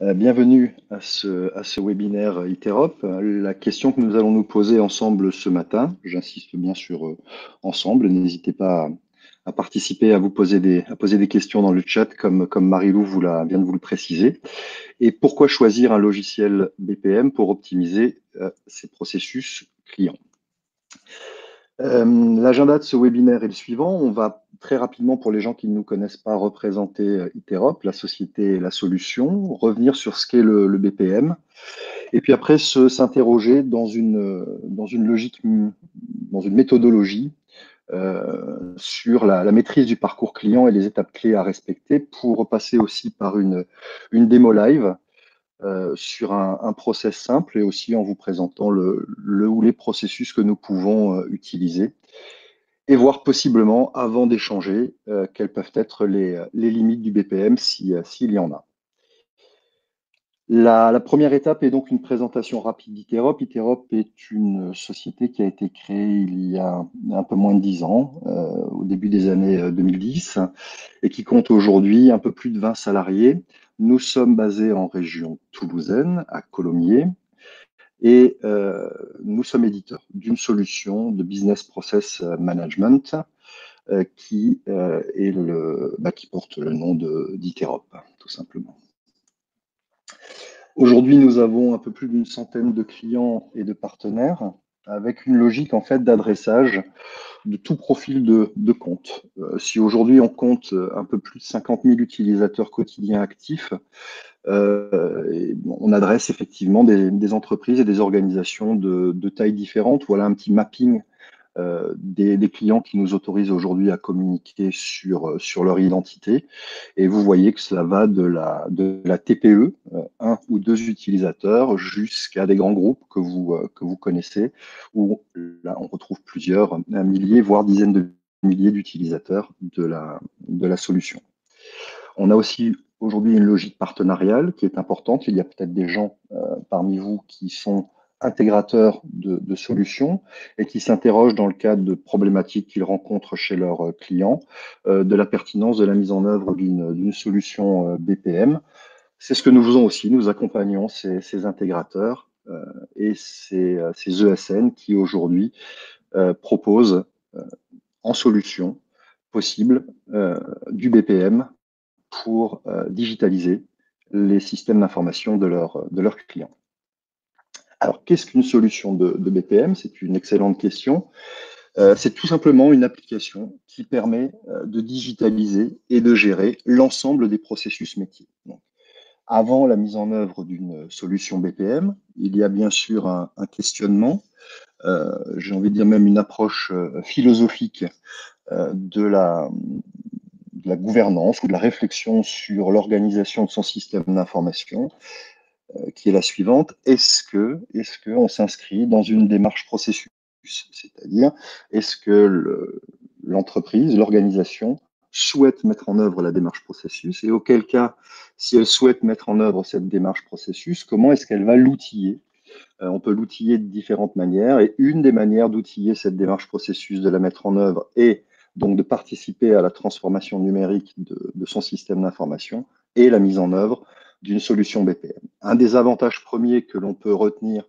Bienvenue à ce webinaire Iterop. La question que nous allons nous poser ensemble ce matin, j'insiste bien sur ensemble, n'hésitez pas à participer, à poser des questions dans le chat comme Marie-Lou vient de vous le préciser. Et pourquoi choisir un logiciel BPM pour optimiser ses processus clients? L'agenda de ce webinaire est le suivant. On va très rapidement, pour les gens qui ne nous connaissent pas, représenter Iterop, la société et la solution, revenir sur ce qu'est le BPM, et puis après s'interroger dans une logique, dans une méthodologie sur la maîtrise du parcours client et les étapes clés à respecter pour repasser aussi par une démo live sur un process simple et aussi en vous présentant le ou les processus que nous pouvons utiliser et voir possiblement, avant d'échanger, quelles peuvent être les limites du BPM s'il y en a. La première étape est donc une présentation rapide d'Iterop. Iterop est une société qui a été créée il y a un peu moins de 10 ans, au début des années 2010, et qui compte aujourd'hui un peu plus de 20 salariés. Nous sommes basés en région toulousaine, à Colomiers, et nous sommes éditeurs d'une solution de business process management qui porte le nom d'Iterop, tout simplement. Aujourd'hui, nous avons un peu plus d'une centaine de clients et de partenaires avec une logique en fait d'adressage de tout profil de compte. Si aujourd'hui on compte un peu plus de 50 000 utilisateurs quotidiens actifs, on adresse effectivement des entreprises et des organisations de tailles différentes. Voilà un petit mapping des clients qui nous autorisent aujourd'hui à communiquer sur leur identité. Et vous voyez que cela va de la TPE, un ou deux utilisateurs, jusqu'à des grands groupes que vous connaissez, où là, on retrouve plusieurs, un millier, voire dizaines de milliers d'utilisateurs de la solution. On a aussi aujourd'hui une logique partenariale qui est importante. Il y a peut-être des gens parmi vous qui sont intégrateurs de solutions et qui s'interrogent dans le cadre de problématiques qu'ils rencontrent chez leurs clients, de la pertinence de la mise en œuvre d'une solution BPM. C'est ce que nous faisons aussi. Nous accompagnons ces intégrateurs et ces ESN qui aujourd'hui proposent en solution possible du BPM pour digitaliser les systèmes d'information de leurs clients. Alors, qu'est-ce qu'une solution de BPM? C'est une excellente question. C'est tout simplement une application qui permet de digitaliser et de gérer l'ensemble des processus métiers. Donc, avant la mise en œuvre d'une solution BPM, il y a bien sûr un questionnement, j'ai envie de dire même une approche philosophique de la gouvernance ou de la réflexion sur l'organisation de son système d'information, qui est la suivante. Est-ce que on s'inscrit dans une démarche processus? C'est-à-dire, est-ce que l'entreprise, l'organisation souhaite mettre en œuvre la démarche processus et auquel cas, si elle souhaite mettre en œuvre cette démarche processus, comment est-ce qu'elle va l'outiller? On peut l'outiller de différentes manières et une des manières d'outiller cette démarche processus, de la mettre en œuvre et donc de participer à la transformation numérique de son système d'information et la mise en œuvre d'une solution BPM. Un des avantages premiers que l'on peut retenir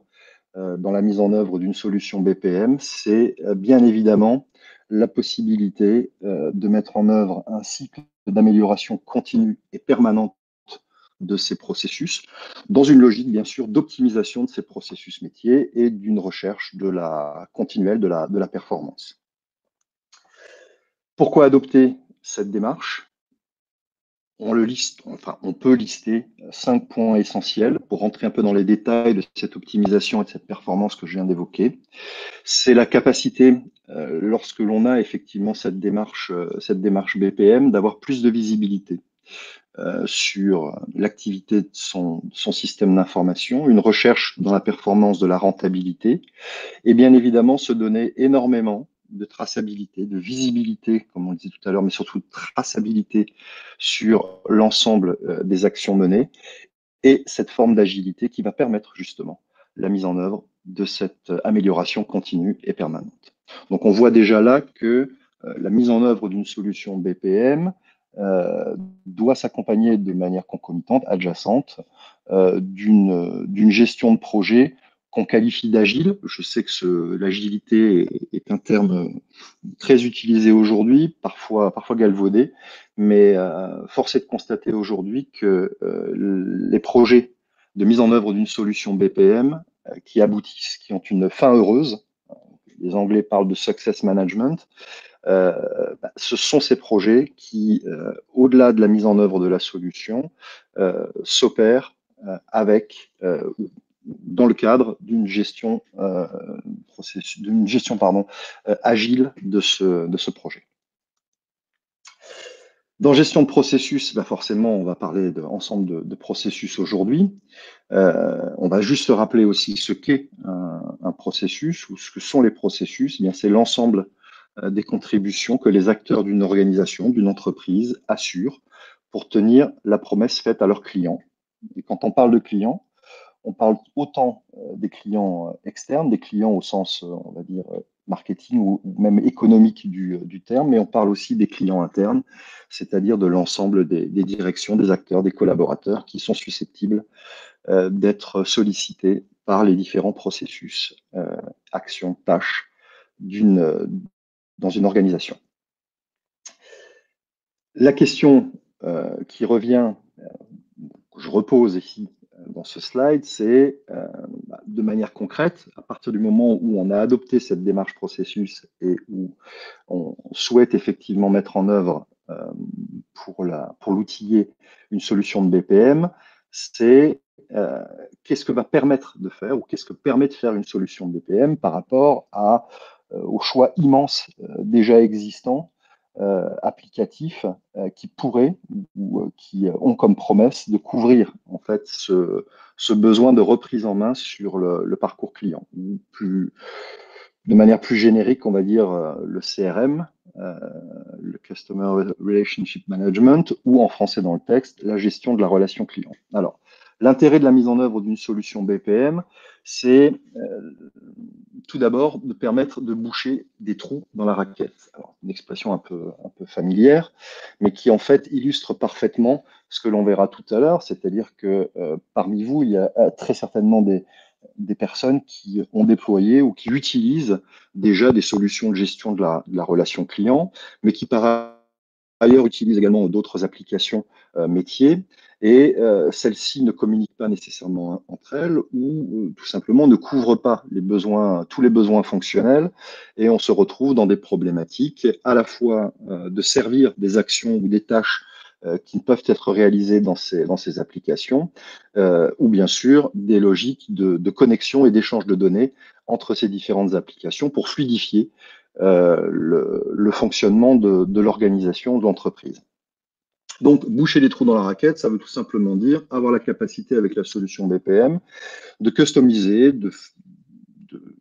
dans la mise en œuvre d'une solution BPM, c'est bien évidemment la possibilité de mettre en œuvre un cycle d'amélioration continue et permanente de ces processus, dans une logique bien sûr d'optimisation de ces processus métiers et d'une recherche de la continuelle de la performance. Pourquoi adopter cette démarche? On peut lister 5 points essentiels pour rentrer un peu dans les détails de cette optimisation et de cette performance que je viens d'évoquer. C'est la capacité, lorsque l'on a effectivement cette démarche BPM, d'avoir plus de visibilité sur l'activité de son système d'information, une recherche dans la performance de la rentabilité, et bien évidemment se donner énormément de traçabilité, de visibilité, comme on le disait tout à l'heure, mais surtout de traçabilité sur l'ensemble des actions menées, et cette forme d'agilité qui va permettre justement la mise en œuvre de cette amélioration continue et permanente. Donc on voit déjà là que la mise en œuvre d'une solution BPM doit s'accompagner de manière concomitante, adjacente, d'une gestion de projet qu'on qualifie d'agile. Je sais que l'agilité est un terme très utilisé aujourd'hui, parfois galvaudé, mais force est de constater aujourd'hui que les projets de mise en œuvre d'une solution BPM qui aboutissent, qui ont une fin heureuse, les Anglais parlent de success management, ce sont ces projets qui, au-delà de la mise en œuvre de la solution, s'opèrent avec, dans le cadre d'une gestion, agile de ce projet. Dans gestion de processus, bah forcément, on va parler ensemble de processus aujourd'hui. On va juste se rappeler aussi ce qu'est un processus ou ce que sont les processus. Eh bien, c'est l'ensemble des contributions que les acteurs d'une organisation, d'une entreprise assurent pour tenir la promesse faite à leurs clients. Et quand on parle de clients, on parle autant des clients externes, des clients au sens, on va dire, marketing ou même économique du terme, mais on parle aussi des clients internes, c'est-à-dire de l'ensemble des directions, des acteurs, des collaborateurs qui sont susceptibles d'être sollicités par les différents processus, actions, tâches dans une organisation. La question qui revient, que je repose ici dans ce slide, c'est de manière concrète, à partir du moment où on a adopté cette démarche processus et où on souhaite effectivement mettre en œuvre pour l'outiller une solution de BPM, c'est qu'est-ce que va permettre de faire ou qu'est-ce que permet de faire une solution de BPM par rapport au choix immense déjà existants applicatifs qui pourraient ou qui ont comme promesse de couvrir en fait ce besoin de reprise en main sur le parcours client. De manière plus générique, on va dire le CRM, le Customer Relationship Management, ou en français dans le texte, la gestion de la relation client. Alors, l'intérêt de la mise en œuvre d'une solution BPM, c'est tout d'abord de permettre de boucher des trous dans la raquette. Alors, une expression un peu familière, mais qui en fait illustre parfaitement ce que l'on verra tout à l'heure, c'est-à-dire que parmi vous, il y a très certainement des personnes qui ont déployé ou qui utilisent déjà des solutions de gestion de la relation client, mais qui par ailleurs utilisent également d'autres applications métiers, et celles-ci ne communiquent pas nécessairement entre elles ou tout simplement ne couvrent pas tous les besoins fonctionnels, et on se retrouve dans des problématiques à la fois de servir des actions ou des tâches qui ne peuvent être réalisées dans ces applications, ou bien sûr des logiques de connexion et d'échange de données entre ces différentes applications pour fluidifier le fonctionnement de l'organisation de l'entreprise. Donc, boucher les trous dans la raquette, ça veut tout simplement dire avoir la capacité avec la solution BPM de customiser,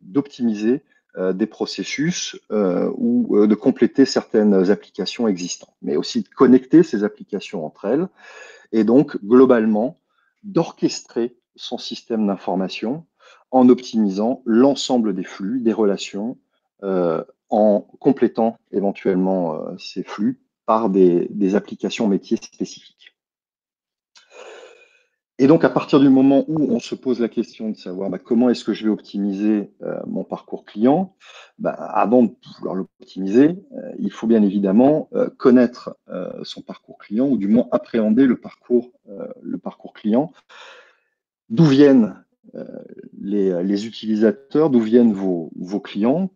d'optimiser des processus ou de compléter certaines applications existantes, mais aussi de connecter ces applications entre elles et donc globalement d'orchestrer son système d'information en optimisant l'ensemble des flux, des relations, en complétant éventuellement ces flux par des applications métiers spécifiques. Et donc, à partir du moment où on se pose la question de savoir comment est-ce que je vais optimiser mon parcours client, avant de pouvoir l'optimiser, il faut bien évidemment connaître son parcours client, ou du moins appréhender le parcours client. D'où viennent les utilisateurs, d'où viennent vos clients,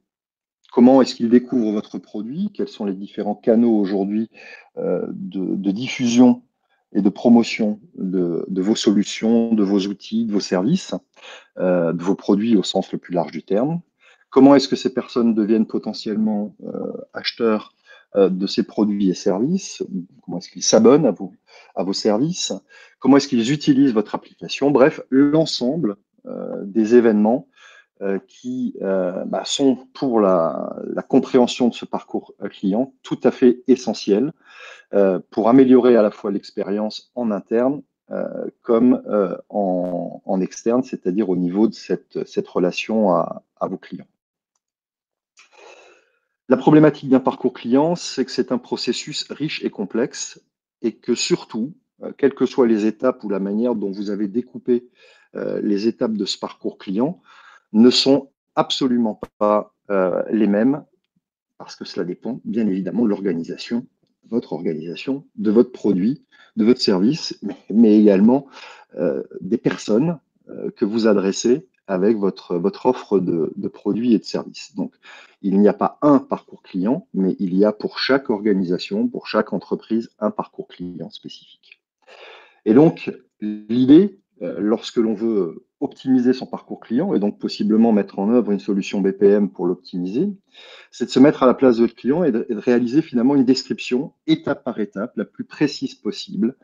comment est-ce qu'ils découvrent votre produit, quels sont les différents canaux aujourd'hui de diffusion et de promotion de vos solutions, de vos outils, de vos services, de vos produits au sens le plus large du terme. Comment est-ce que ces personnes deviennent potentiellement acheteurs de ces produits et services? Comment est-ce qu'ils s'abonnent à vos services? Comment est-ce qu'ils utilisent votre application? Bref, l'ensemble des événements qui sont pour la compréhension de ce parcours client tout à fait essentiels pour améliorer à la fois l'expérience en interne comme en externe, c'est-à-dire au niveau de cette relation à vos clients. La problématique d'un parcours client, c'est que c'est un processus riche et complexe et que surtout, quelles que soient les étapes ou la manière dont vous avez découpé les étapes de ce parcours client, ne sont absolument pas les mêmes parce que cela dépend bien évidemment de l'organisation, votre organisation, de votre produit, de votre service, mais également des personnes que vous adressez avec votre offre de produits et de services. Donc, il n'y a pas un parcours client, mais il y a pour chaque organisation, pour chaque entreprise, un parcours client spécifique. Et donc, l'idée, lorsque l'on veut optimiser son parcours client et donc possiblement mettre en œuvre une solution BPM pour l'optimiser, c'est de se mettre à la place de votre client et de réaliser finalement une description étape par étape, la plus précise possible,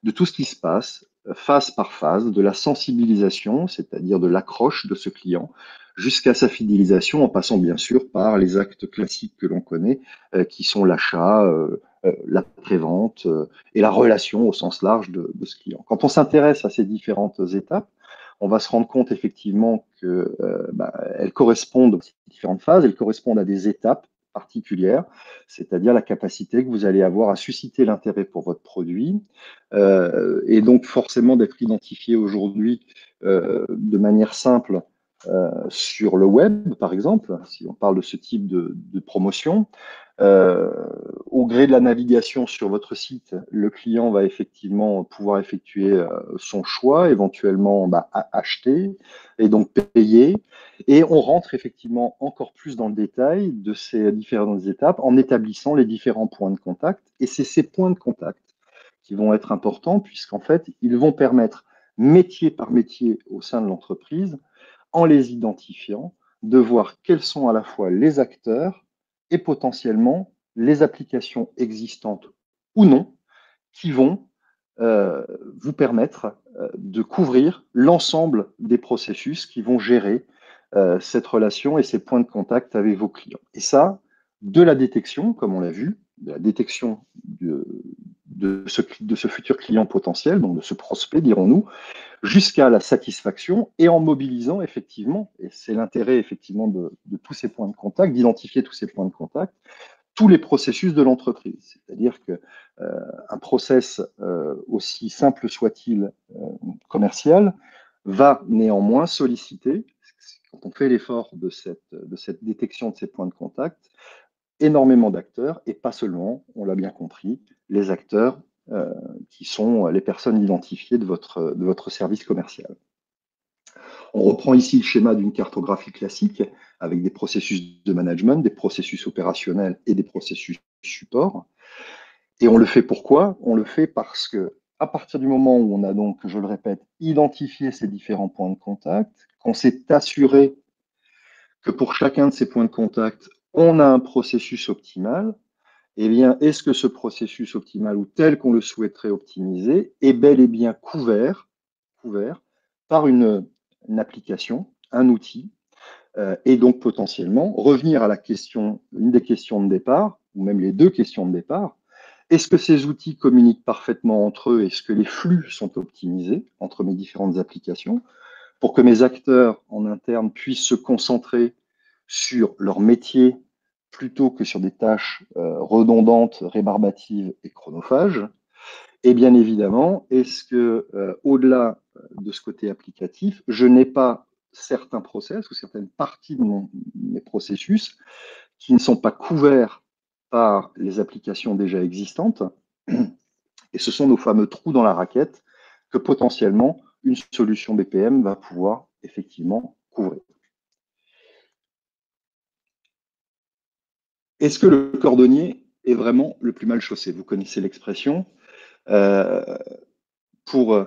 de tout ce qui se passe, phase par phase, de la sensibilisation, c'est-à-dire de l'accroche de ce client, jusqu'à sa fidélisation, en passant bien sûr par les actes classiques que l'on connaît, qui sont l'achat, la prévente et la relation au sens large de ce client. Quand on s'intéresse à ces différentes étapes, on va se rendre compte effectivement que elles correspondent, ces différentes phases, elles correspondent à des étapes particulières, c'est-à-dire la capacité que vous allez avoir à susciter l'intérêt pour votre produit, et donc forcément d'être identifié aujourd'hui de manière simple sur le web, par exemple, si on parle de ce type de promotion. Euh, Au gré de la navigation sur votre site, le client va effectivement pouvoir effectuer son choix, éventuellement acheter et donc payer. Et on rentre effectivement encore plus dans le détail de ces différentes étapes en établissant les différents points de contact. Et c'est ces points de contact qui vont être importants puisqu'en fait, ils vont permettre métier par métier au sein de l'entreprise, en les identifiant, de voir quels sont à la fois les acteurs et potentiellement les applications existantes ou non qui vont vous permettre de couvrir l'ensemble des processus qui vont gérer cette relation et ces points de contact avec vos clients. Et ça, de la détection, comme on l'a vu, de la détection de ce futur client potentiel, donc de ce prospect, dirons-nous, jusqu'à la satisfaction et en mobilisant effectivement, et c'est l'intérêt effectivement de tous ces points de contact, d'identifier tous ces points de contact, tous les processus de l'entreprise. C'est-à-dire que un process aussi simple soit-il commercial va néanmoins solliciter, quand on fait l'effort de cette détection de ces points de contact, énormément d'acteurs et pas seulement, on l'a bien compris, les acteurs euh, qui sont les personnes identifiées de votre service commercial. On reprend ici le schéma d'une cartographie classique avec des processus de management, des processus opérationnels et des processus support. Et on le fait pourquoi? On le fait parce que à partir du moment où on a donc, je le répète, identifié ces différents points de contact, qu'on s'est assuré que pour chacun de ces points de contact, on a un processus optimal, eh bien, est-ce que ce processus optimal ou tel qu'on le souhaiterait optimiser est bel et bien couvert par une application, un outil, et donc potentiellement revenir à la question, une des questions de départ, ou même les deux questions de départ. Est-ce que ces outils communiquent parfaitement entre eux? Est-ce que les flux sont optimisés entre mes différentes applications pour que mes acteurs en interne puissent se concentrer sur leur métier plutôt que sur des tâches redondantes, rébarbatives et chronophages? Et bien évidemment, est-ce que au-delà de ce côté applicatif, je n'ai pas certains process ou certaines parties de mes processus qui ne sont pas couverts par les applications déjà existantes? Et ce sont nos fameux trous dans la raquette que potentiellement une solution BPM va pouvoir effectivement couvrir. Est-ce que le cordonnier est vraiment le plus mal chaussé? Vous connaissez l'expression. Euh, pour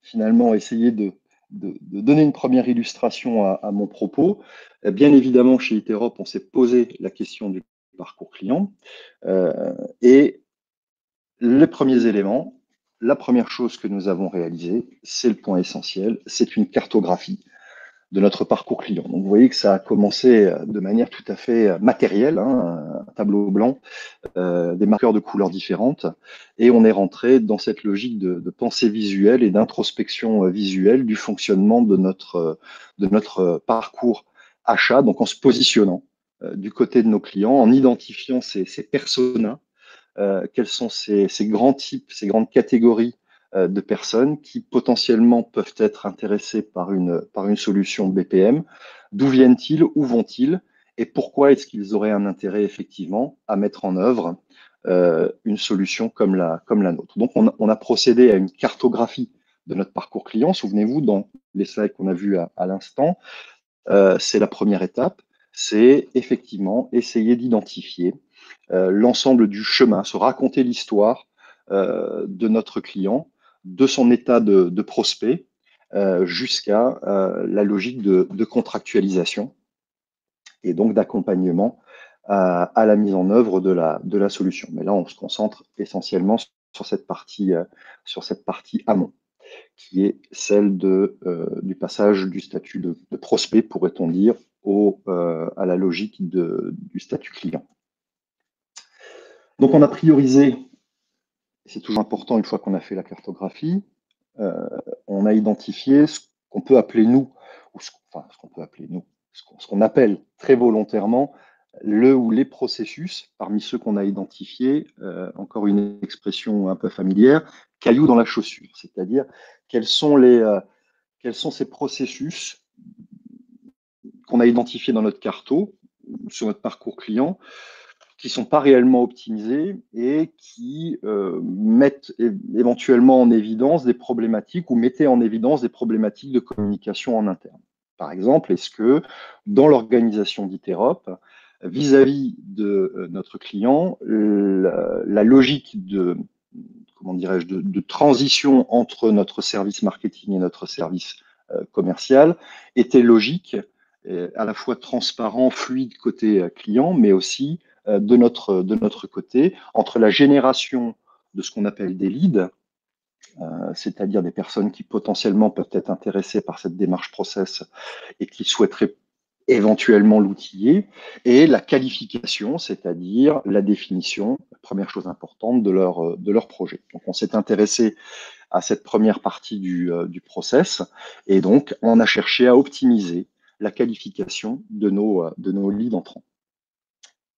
finalement essayer de donner une première illustration à mon propos, bien évidemment, chez Iterop, on s'est posé la question du parcours client. Et les premiers éléments, la première chose que nous avons réalisée, c'est le point essentiel, c'est une cartographie de notre parcours client. Donc, vous voyez que ça a commencé de manière tout à fait matérielle, hein, un tableau blanc, des marqueurs de couleurs différentes, et on est rentré dans cette logique de pensée visuelle et d'introspection visuelle du fonctionnement de notre parcours achat, donc en se positionnant du côté de nos clients en identifiant ces personas, quels sont ces grands types, ces grandes catégories de personnes qui potentiellement peuvent être intéressées par une solution BPM. D'où viennent-ils? Où vont-ils? Et pourquoi est-ce qu'ils auraient un intérêt effectivement à mettre en œuvre une solution comme la nôtre? Donc, on a procédé à une cartographie de notre parcours client. Souvenez-vous, dans les slides qu'on a vus à l'instant, c'est la première étape, c'est effectivement essayer d'identifier l'ensemble du chemin, se raconter l'histoire de notre client, de son état de prospect jusqu'à la logique de contractualisation et donc d'accompagnement à la mise en œuvre de la solution. Mais là, on se concentre essentiellement sur cette partie amont, qui est celle du passage du statut de prospect, pourrait-on dire, à la logique du statut client. Donc, on a priorisé, c'est toujours important une fois qu'on a fait la cartographie, on a identifié ce qu'on peut appeler nous, ou enfin, ce qu'on peut appeler nous, ce qu'on appelle très volontairement le ou les processus, parmi ceux qu'on a identifiés, encore une expression un peu familière, cailloux dans la chaussure, c'est-à-dire quels sont ces processus qu'on a identifiés dans notre carto, sur notre parcours client, qui ne sont pas réellement optimisés et qui mettent éventuellement en évidence des problématiques ou mettaient en évidence des problématiques de communication en interne. Par exemple, est-ce que dans l'organisation d'Iterop, vis-à-vis de notre client, la logique comment dirais-je, de transition entre notre service marketing et notre service commercial était logique, à la fois transparent, fluide côté client, mais aussi de notre côté, entre la génération de ce qu'on appelle des leads, c'est-à-dire des personnes qui potentiellement peuvent être intéressées par cette démarche process et qui souhaiteraient éventuellement l'outiller, et la qualification, c'est-à-dire la définition, la première chose importante de leur projet. Donc on s'est intéressé à cette première partie du process, et donc on a cherché à optimiser la qualification de nos leads entrants.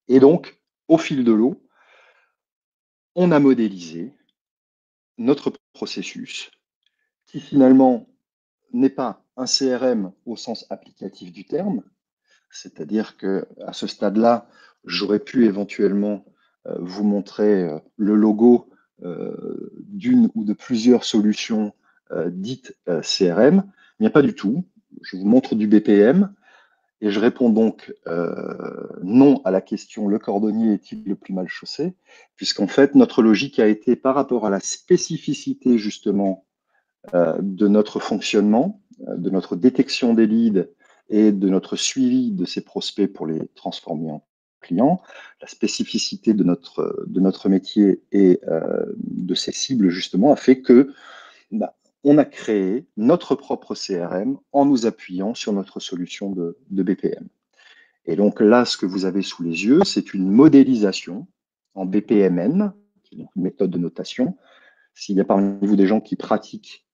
Et donc, au fil de l'eau, on a modélisé notre processus qui finalement n'est pas un CRM au sens applicatif du terme, c'est-à-dire que à ce stade-là, j'aurais pu éventuellement vous montrer le logo d'une ou de plusieurs solutions dites CRM, mais pas du tout. Je vous montre du BPM. Et je réponds donc non à la question le cordonnier est-il le plus mal chaussé, puisqu'en fait notre logique a été par rapport à la spécificité justement de notre fonctionnement, de notre détection des leads et de notre suivi de ces prospects pour les transformer en clients, la spécificité de notre métier et de ces cibles justement a fait que bah, on a créé notre propre CRM en nous appuyant sur notre solution de BPM. Et donc là, ce que vous avez sous les yeux, c'est une modélisation en BPMN, qui est une méthode de notation. S'il y a parmi vous des gens qui pratiquent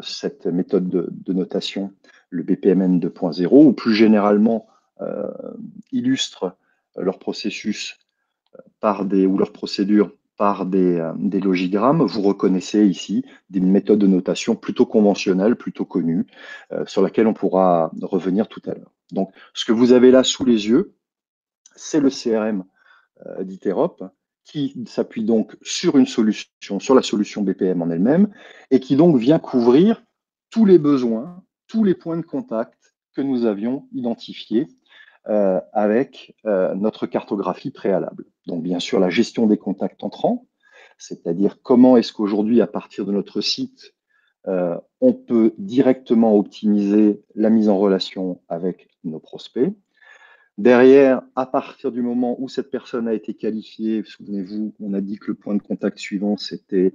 cette méthode de notation, le BPMN 2.0, ou plus généralement illustrent leur processus ou leur procédure par des logigrammes, vous reconnaissez ici des méthodes de notation plutôt conventionnelles, plutôt connues, sur laquelle on pourra revenir tout à l'heure. Donc, ce que vous avez là sous les yeux, c'est le CRM d'Iterop, qui s'appuie donc sur une solution, sur la solution BPM en elle-même, et qui donc vient couvrir tous les besoins, tous les points de contact que nous avions identifiés avec notre cartographie préalable. Donc bien sûr la gestion des contacts entrants, c'est-à-dire comment est-ce qu'aujourd'hui à partir de notre site, on peut directement optimiser la mise en relation avec nos prospects. Derrière, à partir du moment où cette personne a été qualifiée, souvenez-vous, on a dit que le point de contact suivant, c'était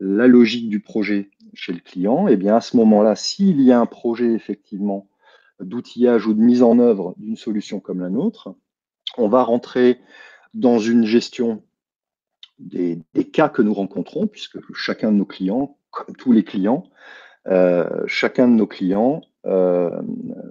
la logique du projet chez le client. Et bien à ce moment-là, s'il y a un projet effectivement d'outillage ou de mise en œuvre d'une solution comme la nôtre, on va rentrer dans une gestion des cas que nous rencontrons, puisque chacun de nos clients, comme tous les clients, chacun de nos clients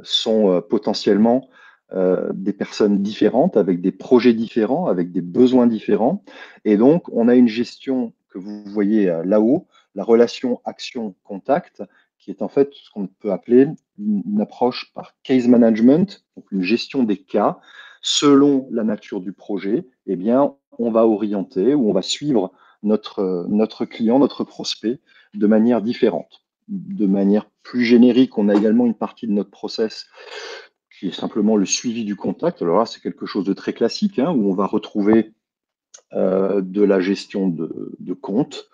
sont potentiellement des personnes différentes, avec des projets différents, avec des besoins différents. Et donc, on a une gestion que vous voyez là-haut, la relation action-contact, qui est en fait ce qu'on peut appeler une approche par case management, donc une gestion des cas. Selon la nature du projet, eh bien, on va orienter ou on va suivre notre client, notre prospect de manière différente. De manière plus générique, on a également une partie de notre process qui est simplement le suivi du contact. Alors là, c'est quelque chose de très classique, hein, où on va retrouver de la gestion de comptes.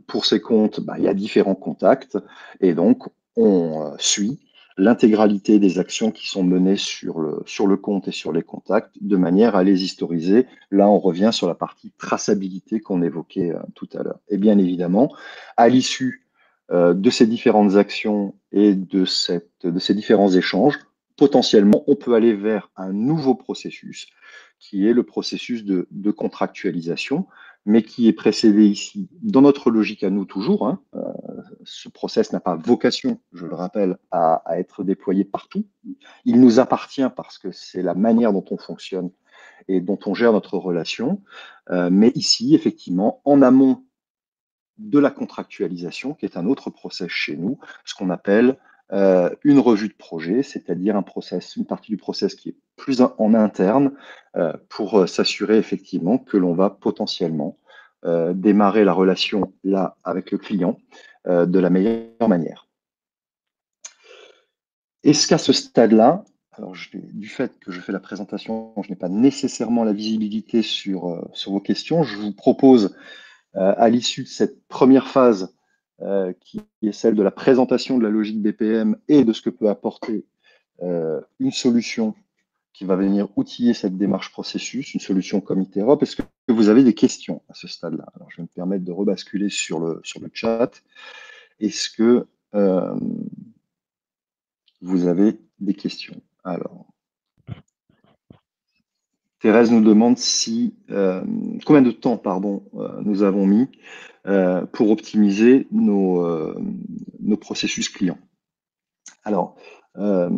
Pour ces comptes, bah, il y a différents contacts, et donc on suit l'intégralité des actions qui sont menées sur le compte et sur les contacts, de manière à les historiser. Là, on revient sur la partie traçabilité qu'on évoquait tout à l'heure. Et bien évidemment, à l'issue de ces différentes actions et de ces différents échanges, potentiellement, on peut aller vers un nouveau processus qui est le processus de contractualisation, mais qui est précédé ici, dans notre logique à nous toujours. Hein, ce process n'a pas vocation, je le rappelle, à être déployé partout. Il nous appartient parce que c'est la manière dont on fonctionne et dont on gère notre relation. Mais ici, effectivement, en amont de la contractualisation, qui est un autre process chez nous, ce qu'on appelle une revue de projet, c'est-à-dire un process, une partie du process qui est plus en interne pour s'assurer effectivement que l'on va potentiellement démarrer la relation là avec le client de la meilleure manière. Est-ce qu'à ce stade-là, alors du fait que je fais la présentation, je n'ai pas nécessairement la visibilité sur vos questions, je vous propose à l'issue de cette première phase, qui est celle de la présentation de la logique BPM et de ce que peut apporter une solution qui va venir outiller cette démarche processus, une solution comme Interop. Est-ce que vous avez des questions à ce stade-là? Alors, je vais me permettre de rebasculer sur le chat. Est-ce que vous avez des questions? Alors, Thérèse nous demande combien de temps, pardon, nous avons mis pour optimiser nos processus clients. Alors, je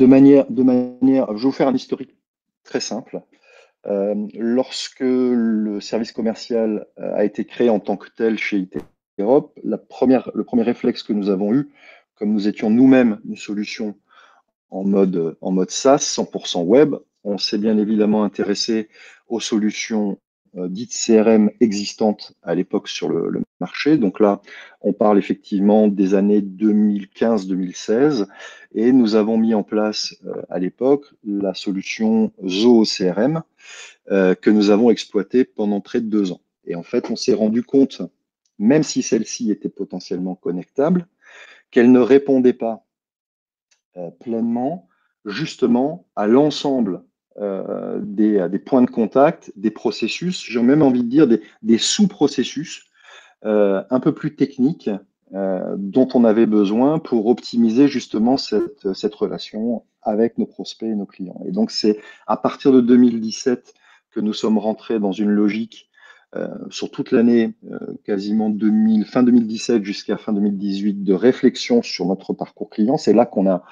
vais vous faire un historique très simple. Lorsque le service commercial a été créé en tant que tel chez Interop, le premier réflexe que nous avons eu, comme nous étions nous-mêmes une solution en mode SaaS, 100% web, on s'est bien évidemment intéressé aux solutions dites CRM existantes à l'époque sur le marché. Donc là, on parle effectivement des années 2015-2016 et nous avons mis en place à l'époque la solution Zoho CRM que nous avons exploitée pendant près de 2 ans. Et en fait, on s'est rendu compte, même si celle-ci était potentiellement connectable, qu'elle ne répondait pas pleinement justement à l'ensemble des points de contact, des processus, j'ai même envie de dire des sous-processus un peu plus techniques dont on avait besoin pour optimiser justement cette relation avec nos prospects et nos clients. Et donc c'est à partir de 2017 que nous sommes rentrés dans une logique sur toute l'année, quasiment fin 2017 jusqu'à fin 2018, de réflexion sur notre parcours client. C'est là qu'on a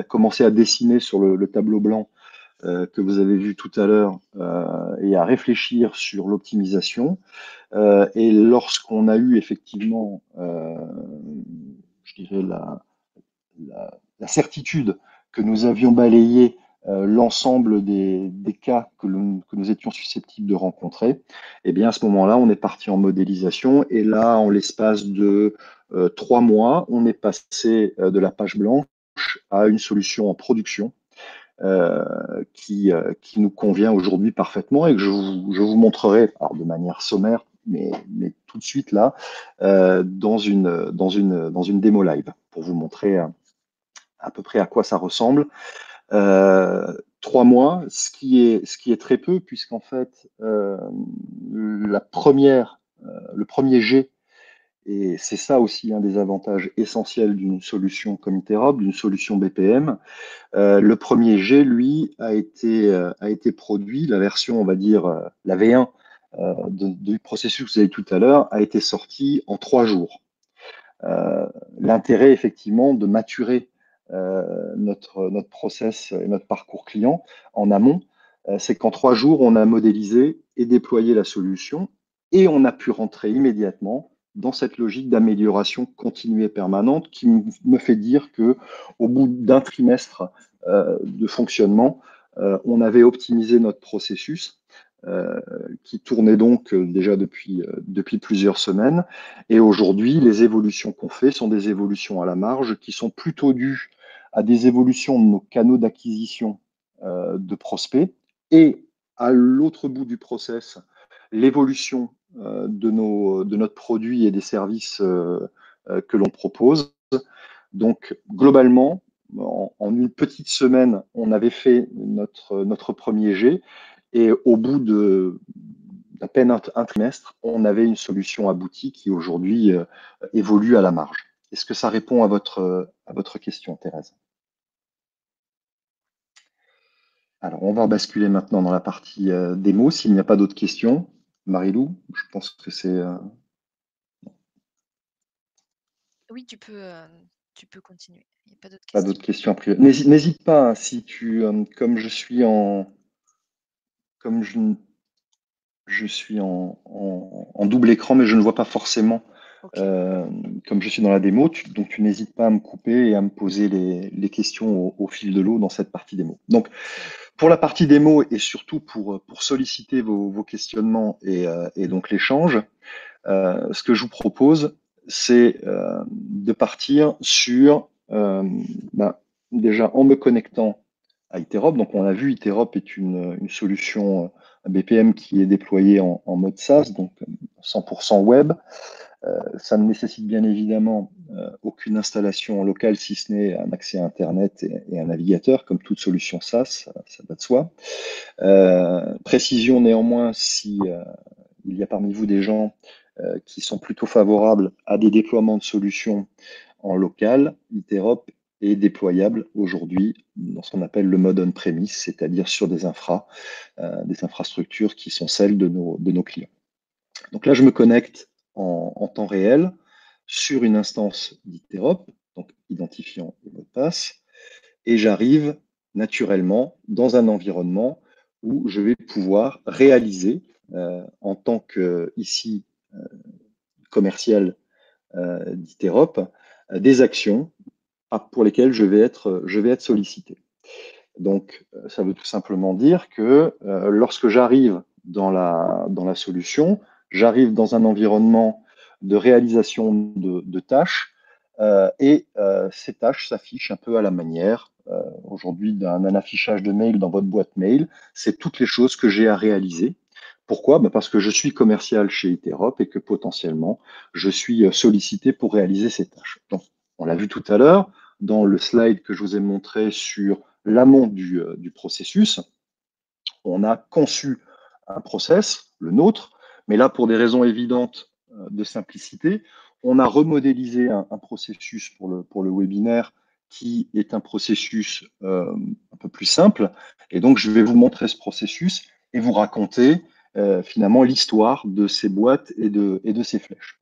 commencé à dessiner sur le tableau blanc que vous avez vu tout à l'heure et à réfléchir sur l'optimisation. Et lorsqu'on a eu effectivement, je dirais, la certitude que nous avions balayé l'ensemble des cas que nous étions susceptibles de rencontrer, et bien à ce moment-là, on est parti en modélisation et là, en l'espace de 3 mois, on est passé de la page blanche à une solution en production qui nous convient aujourd'hui parfaitement et que je vous montrerai, alors de manière sommaire, mais tout de suite là, dans une démo live pour vous montrer à peu près à quoi ça ressemble. 3 mois, ce qui est très peu, puisqu'en fait, le premier jet, et c'est ça aussi un des avantages essentiels d'une solution comme Interop, d'une solution BPM. Le premier jet, lui, a été produit, la version, on va dire, la V1 du processus que vous avez tout à l'heure, a été sortie en 3 jours. L'intérêt, effectivement, de maturer notre process et notre parcours client en amont, c'est qu'en 3 jours, on a modélisé et déployé la solution et on a pu rentrer immédiatement dans cette logique d'amélioration continue et permanente qui me fait dire que au bout d'un trimestre de fonctionnement, on avait optimisé notre processus qui tournait donc déjà depuis plusieurs semaines. Et aujourd'hui, les évolutions qu'on fait sont des évolutions à la marge qui sont plutôt dues à des évolutions de nos canaux d'acquisition de prospects et à l'autre bout du process, l'évolution de notre produit et des services que l'on propose. Donc, globalement, en une petite semaine, on avait fait notre premier jet et au bout d'à peine un trimestre, on avait une solution aboutie qui aujourd'hui évolue à la marge. Est-ce que ça répond à votre question, Thérèse? Alors, on va basculer maintenant dans la partie démo. S'il n'y a pas d'autres questions, Marilou, je pense que c'est Oui, tu peux continuer. Il n'y a pas d'autres pas questions. d'autres questions a priori. N'hésite pas, hein, si tu, comme je suis comme je suis en double écran, mais je ne vois pas forcément Ok. comme je suis dans la démo, donc tu n'hésites pas à me couper et à me poser les questions au fil de l'eau dans cette partie démo. Donc, Très bien. pour la partie démo et surtout pour solliciter vos questionnements et donc l'échange, ce que je vous propose, c'est de partir sur, ben, déjà en me connectant à Iterop. Donc, on a vu, Iterop est une solution BPM qui est déployée en mode SaaS, donc 100% web. Ça ne nécessite bien évidemment aucune installation locale, si ce n'est un accès à Internet et un navigateur, comme toute solution SaaS, ça va de soi. Précision néanmoins, si il y a parmi vous des gens qui sont plutôt favorables à des déploiements de solutions en local, Iterop est déployable aujourd'hui dans ce qu'on appelle le mode on-premise, c'est-à-dire sur des des infrastructures qui sont celles de nos clients. Donc là, je me connecte en temps réel sur une instance d'Iterop, donc identifiant le mot de passe, et j'arrive naturellement dans un environnement où je vais pouvoir réaliser en tant que ici commercial d'Iterop des actions pour lesquelles je vais être sollicité. Donc, ça veut tout simplement dire que lorsque j'arrive dans la solution, j'arrive dans un environnement de réalisation de tâches et ces tâches s'affichent un peu à la manière aujourd'hui d'un affichage de mail dans votre boîte mail. C'est toutes les choses que j'ai à réaliser. Pourquoi? Ben parce que je suis commercial chez Iterop et que potentiellement, je suis sollicité pour réaliser ces tâches. Donc, on l'a vu tout à l'heure dans le slide que je vous ai montré sur l'amont du processus. On a conçu un process, le nôtre, mais là, pour des raisons évidentes de simplicité, on a remodélisé un processus pour le webinaire qui est un processus un peu plus simple. Et donc, je vais vous montrer ce processus et vous raconter finalement l'histoire de ces boîtes et de ces flèches.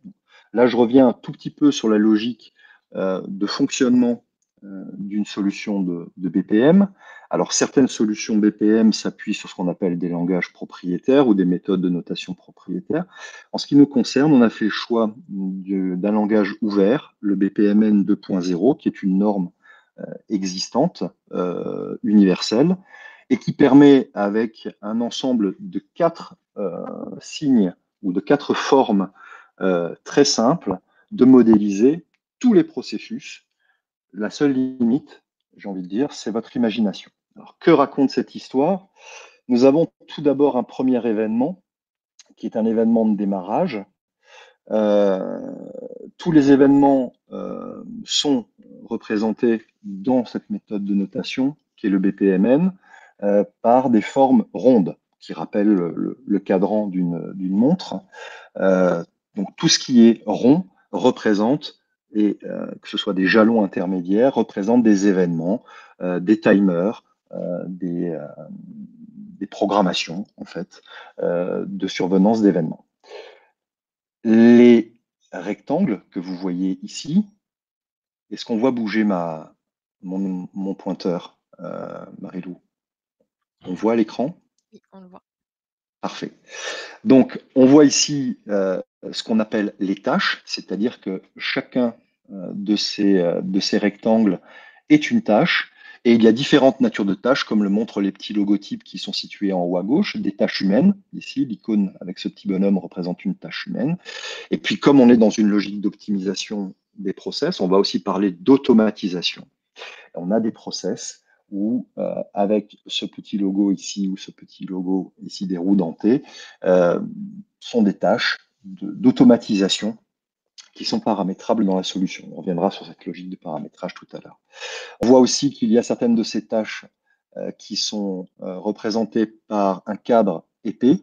Là, je reviens un tout petit peu sur la logique de fonctionnement d'une solution de BPM. Alors, certaines solutions BPM s'appuient sur ce qu'on appelle des langages propriétaires ou des méthodes de notation propriétaires. En ce qui nous concerne, on a fait le choix d'un langage ouvert, le BPMN 2.0, qui est une norme existante, universelle, et qui permet, avec un ensemble de 4 signes ou de 4 formes très simples, de modéliser tous les processus. La seule limite, j'ai envie de dire, c'est votre imagination. Alors, que raconte cette histoire? Nous avons tout d'abord un premier événement, qui est un événement de démarrage. Euh, Tous les événements sont représentés dans cette méthode de notation, qui est le BPMN, par des formes rondes, qui rappellent le cadran d'une montre. Donc tout ce qui est rond représente, et que ce soit des jalons intermédiaires, représente des événements, des timers, des programmations en fait de survenance d'événements. Les rectangles que vous voyez ici, est-ce qu'on voit bouger mon pointeur, Marilou? On voit à l'écran? Oui, on le voit. Parfait. Donc, on voit ici ce qu'on appelle les tâches, c'est-à-dire que chacun de ces rectangles est une tâche, et il y a différentes natures de tâches, comme le montrent les petits logotypes qui sont situés en haut à gauche, des tâches humaines. Ici, l'icône avec ce petit bonhomme représente une tâche humaine. Et puis, comme on est dans une logique d'optimisation des process, on va aussi parler d'automatisation. On a des process où, avec ce petit logo ici ou ce petit logo ici des roues dentées, sont des tâches d'automatisation qui sont paramétrables dans la solution. On reviendra sur cette logique de paramétrage tout à l'heure. On voit aussi qu'il y a certaines de ces tâches qui sont représentées par un cadre épais.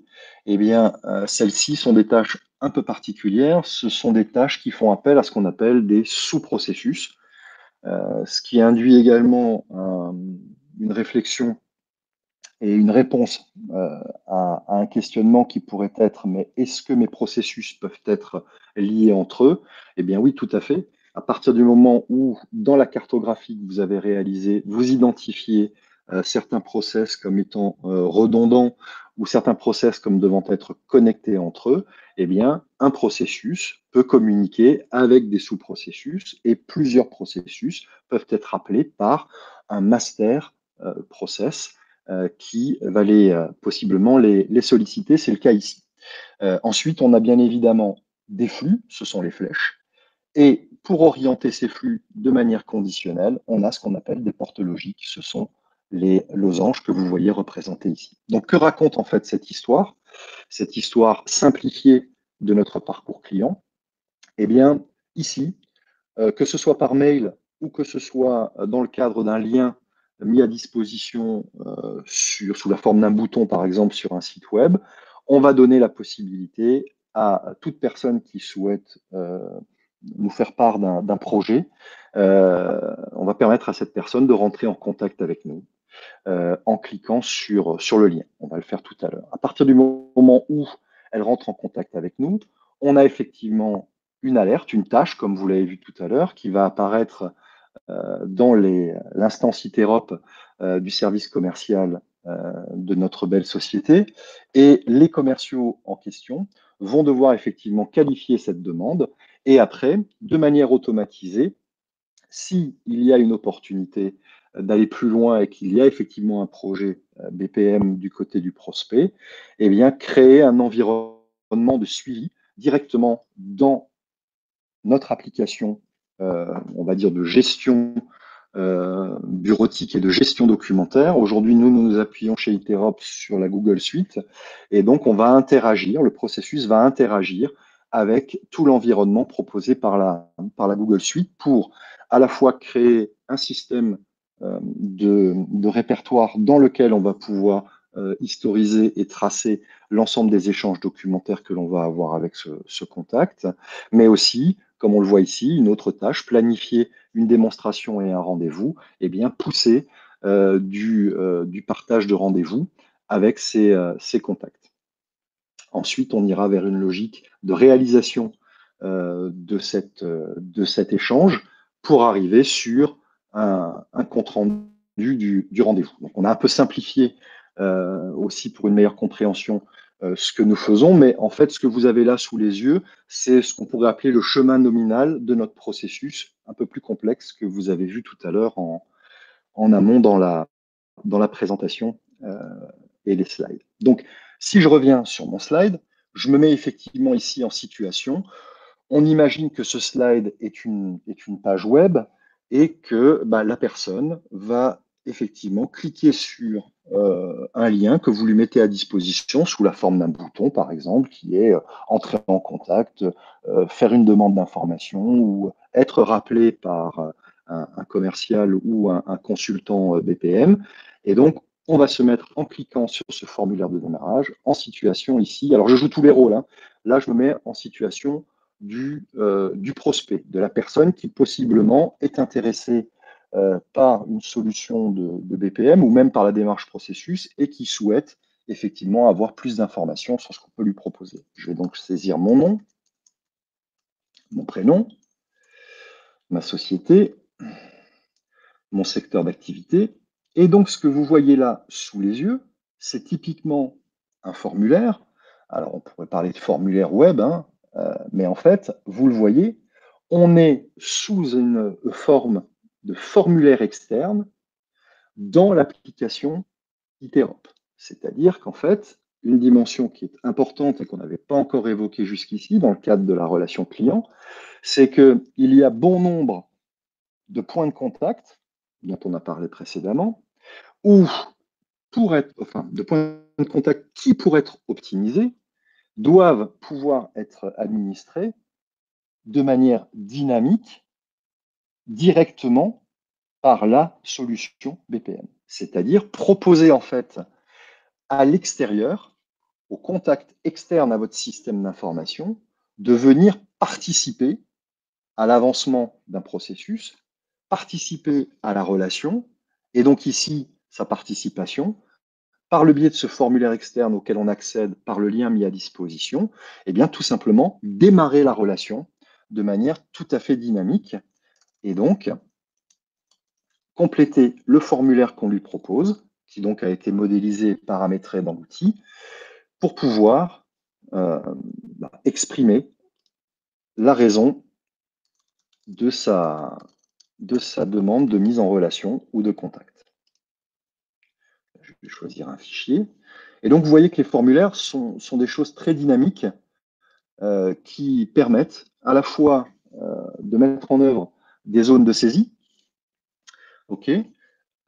Eh bien, celles-ci sont des tâches un peu particulières. Ce sont des tâches qui font appel à ce qu'on appelle des sous-processus. Ce qui induit également une réflexion et une réponse à un questionnement qui pourrait être, mais est-ce que mes processus peuvent être liés entre eux? Eh bien oui, tout à fait. À partir du moment où, dans la cartographie que vous avez réalisée, vous identifiez certains process comme étant redondants ou certains process comme devant être connectés entre eux, eh bien, un processus peut communiquer avec des sous-processus et plusieurs processus peuvent être appelés par un master process qui va possiblement les solliciter. C'est le cas ici. Ensuite, on a bien évidemment des flux, ce sont les flèches. Et pour orienter ces flux de manière conditionnelle, on a ce qu'on appelle des portes logiques. Ce sont les losanges que vous voyez représentés ici. Donc, que raconte en fait cette histoire? Cette histoire simplifiée de notre parcours client. Eh bien, ici, que ce soit par mail ou que ce soit dans le cadre d'un lien mis à disposition sous la forme d'un bouton, par exemple, sur un site web, on va donner la possibilité à toute personne qui souhaite nous faire part d'un projet, on va permettre à cette personne de rentrer en contact avec nous en cliquant sur le lien. On va le faire tout à l'heure. À partir du moment où elle rentre en contact avec nous, on a effectivement une alerte, une tâche, comme vous l'avez vu tout à l'heure, qui va apparaître dans l'instance ITEROP du service commercial de notre belle société. Et les commerciaux en question vont devoir effectivement qualifier cette demande et après, de manière automatisée, s'il y a une opportunité d'aller plus loin et qu'il y a effectivement un projet BPM du côté du prospect, eh bien, créer un environnement de suivi directement dans notre application, on va dire, de gestion bureautique et de gestion documentaire. Aujourd'hui, nous nous appuyons chez Iterop sur la Google Suite et donc on va interagir, le processus va interagir avec tout l'environnement proposé par la Google Suite pour à la fois créer un système de répertoire dans lequel on va pouvoir historiser et tracer l'ensemble des échanges documentaires que l'on va avoir avec ce contact, mais aussi, comme on le voit ici, une autre tâche, planifier une démonstration et un rendez-vous, et bien pousser du partage de rendez-vous avec ces contacts. Ensuite, on ira vers une logique de réalisation de cet échange pour arriver sur un compte-rendu du rendez-vous. Donc, on a un peu simplifié aussi pour une meilleure compréhension ce que nous faisons, mais en fait, ce que vous avez là sous les yeux, c'est ce qu'on pourrait appeler le chemin nominal de notre processus, un peu plus complexe que vous avez vu tout à l'heure en amont dans la présentation et les slides. Donc, si je reviens sur mon slide, je me mets effectivement ici en situation. On imagine que ce slide est une page web et que la personne va effectivement cliquer sur un lien que vous lui mettez à disposition sous la forme d'un bouton, par exemple, qui est entrer en contact, faire une demande d'information ou être rappelé par un commercial ou un consultant BPM. Et donc, on va se mettre en cliquant sur ce formulaire de démarrage en situation ici. Alors, je joue tous les rôles, hein. Là, je me mets en situation du prospect, de la personne qui possiblement est intéressée par une solution de BPM ou même par la démarche processus et qui souhaite effectivement avoir plus d'informations sur ce qu'on peut lui proposer. Je vais donc saisir mon nom, mon prénom, ma société, mon secteur d'activité. Et donc, ce que vous voyez là sous les yeux, c'est typiquement un formulaire. Alors, on pourrait parler de formulaire web, hein, mais en fait, vous le voyez, on est sous une forme de formulaire externe dans l'application Iterop. C'est-à-dire qu'en fait, une dimension qui est importante et qu'on n'avait pas encore évoquée jusqu'ici dans le cadre de la relation client, c'est qu'il y a bon nombre de points de contact dont on a parlé précédemment, ou de points de contact qui, pour être optimisés, doivent pouvoir être administrés de manière dynamique directement par la solution BPM. C'est-à-dire proposer en fait à l'extérieur, au contact externe à votre système d'information, de venir participer à l'avancement d'un processus, participer à la relation, et donc ici, sa participation, par le biais de ce formulaire externe auquel on accède par le lien mis à disposition, et bien tout simplement démarrer la relation de manière tout à fait dynamique, et donc compléter le formulaire qu'on lui propose, qui donc a été modélisé et paramétré dans l'outil, pour pouvoir exprimer la raison de sa demande de mise en relation ou de contact. Je vais choisir un fichier. Et donc, vous voyez que les formulaires sont des choses très dynamiques qui permettent à la fois de mettre en œuvre des zones de saisie, ok,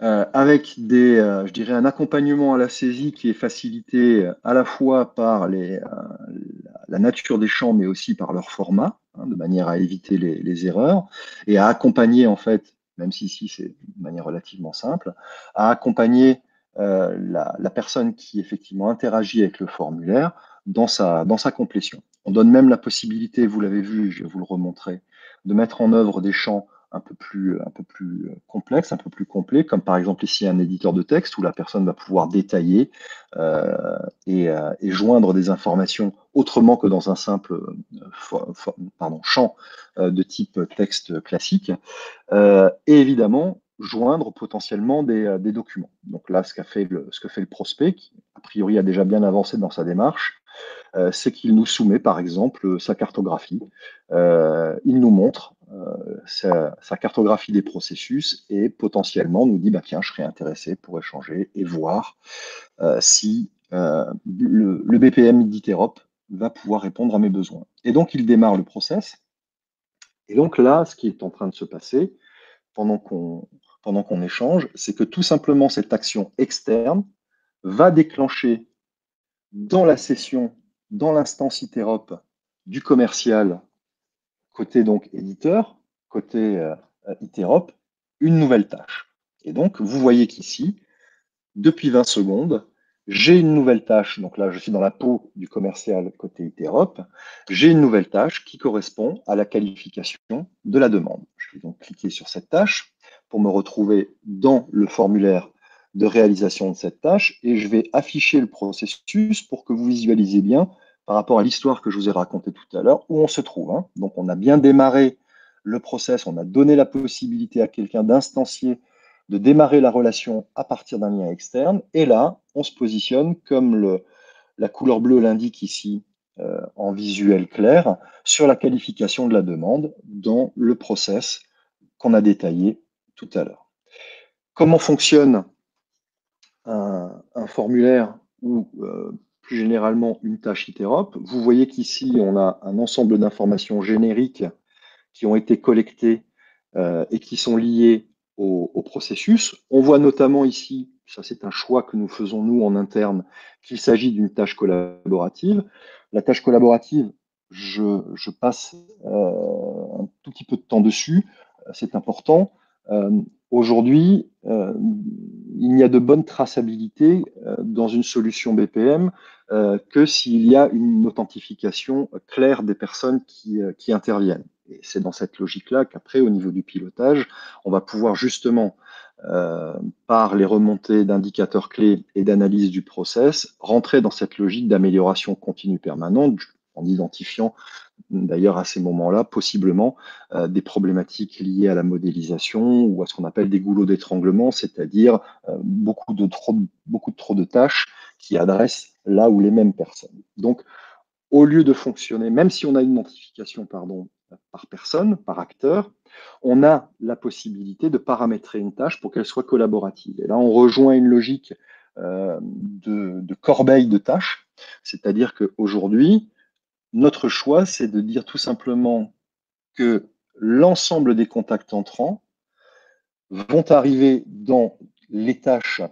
avec je dirais un accompagnement à la saisie qui est facilité à la fois par la nature des champs, mais aussi par leur format, hein, de manière à éviter les erreurs, et à accompagner, en fait, même si ici c'est de manière relativement simple, à accompagner la personne qui effectivement interagit avec le formulaire dans sa complétion. On donne même la possibilité, vous l'avez vu, je vais vous le remontrer, de mettre en œuvre des champs un peu plus complexe, un peu plus complet, comme par exemple ici un éditeur de texte où la personne va pouvoir détailler et joindre des informations autrement que dans un simple champ de type texte classique, et évidemment joindre potentiellement des documents. Donc là, ce que fait le prospect, qui a priori a déjà bien avancé dans sa démarche, c'est qu'il nous soumet par exemple sa cartographie. Il nous montre sa cartographie des processus et potentiellement nous dit, bah, tiens, je serais intéressé pour échanger et voir si le BPM d'Iterop va pouvoir répondre à mes besoins. Et donc, il démarre le process. Et donc là, ce qui est en train de se passer pendant qu'on échange, c'est que tout simplement, cette action externe va déclencher dans la session, dans l'instance Iterop du commercial, côté donc éditeur, côté Iterop, une nouvelle tâche. Et donc, vous voyez qu'ici, depuis 20 secondes, j'ai une nouvelle tâche. Donc là, je suis dans la peau du commercial côté Iterop. J'ai une nouvelle tâche qui correspond à la qualification de la demande. Je vais donc cliquer sur cette tâche pour me retrouver dans le formulaire de réalisation de cette tâche et je vais afficher le processus pour que vous visualisiez bien par rapport à l'histoire que je vous ai racontée tout à l'heure où on se trouve, hein. Donc, on a bien démarré le process, on a donné la possibilité à quelqu'un d'instancier, de démarrer la relation à partir d'un lien externe. Et là, on se positionne comme la couleur bleue l'indique ici en visuel clair sur la qualification de la demande dans le process qu'on a détaillé tout à l'heure. Comment fonctionne un formulaire ou plus généralement une tâche Iterop? Vous voyez qu'ici, on a un ensemble d'informations génériques qui ont été collectées et qui sont liées au processus. On voit notamment ici, ça c'est un choix que nous faisons nous en interne, qu'il s'agit d'une tâche collaborative. La tâche collaborative, je passe un tout petit peu de temps dessus, c'est important. Aujourd'hui, il n'y a de bonne traçabilité dans une solution BPM que s'il y a une authentification claire des personnes qui interviennent. Et c'est dans cette logique-là qu'après, au niveau du pilotage, on va pouvoir justement, par les remontées d'indicateurs clés et d'analyse du process, rentrer dans cette logique d'amélioration continue permanente en identifiant d'ailleurs à ces moments-là possiblement des problématiques liées à la modélisation ou à ce qu'on appelle des goulots d'étranglement, c'est-à-dire beaucoup trop de tâches qui adressent là où les mêmes personnes. Donc, au lieu de fonctionner, même si on a une notification, pardon, par personne, par acteur, on a la possibilité de paramétrer une tâche pour qu'elle soit collaborative. Et là, on rejoint une logique de corbeille de tâches, c'est-à-dire qu'aujourd'hui, notre choix, c'est de dire tout simplement que l'ensemble des contacts entrants vont arriver dans les tâches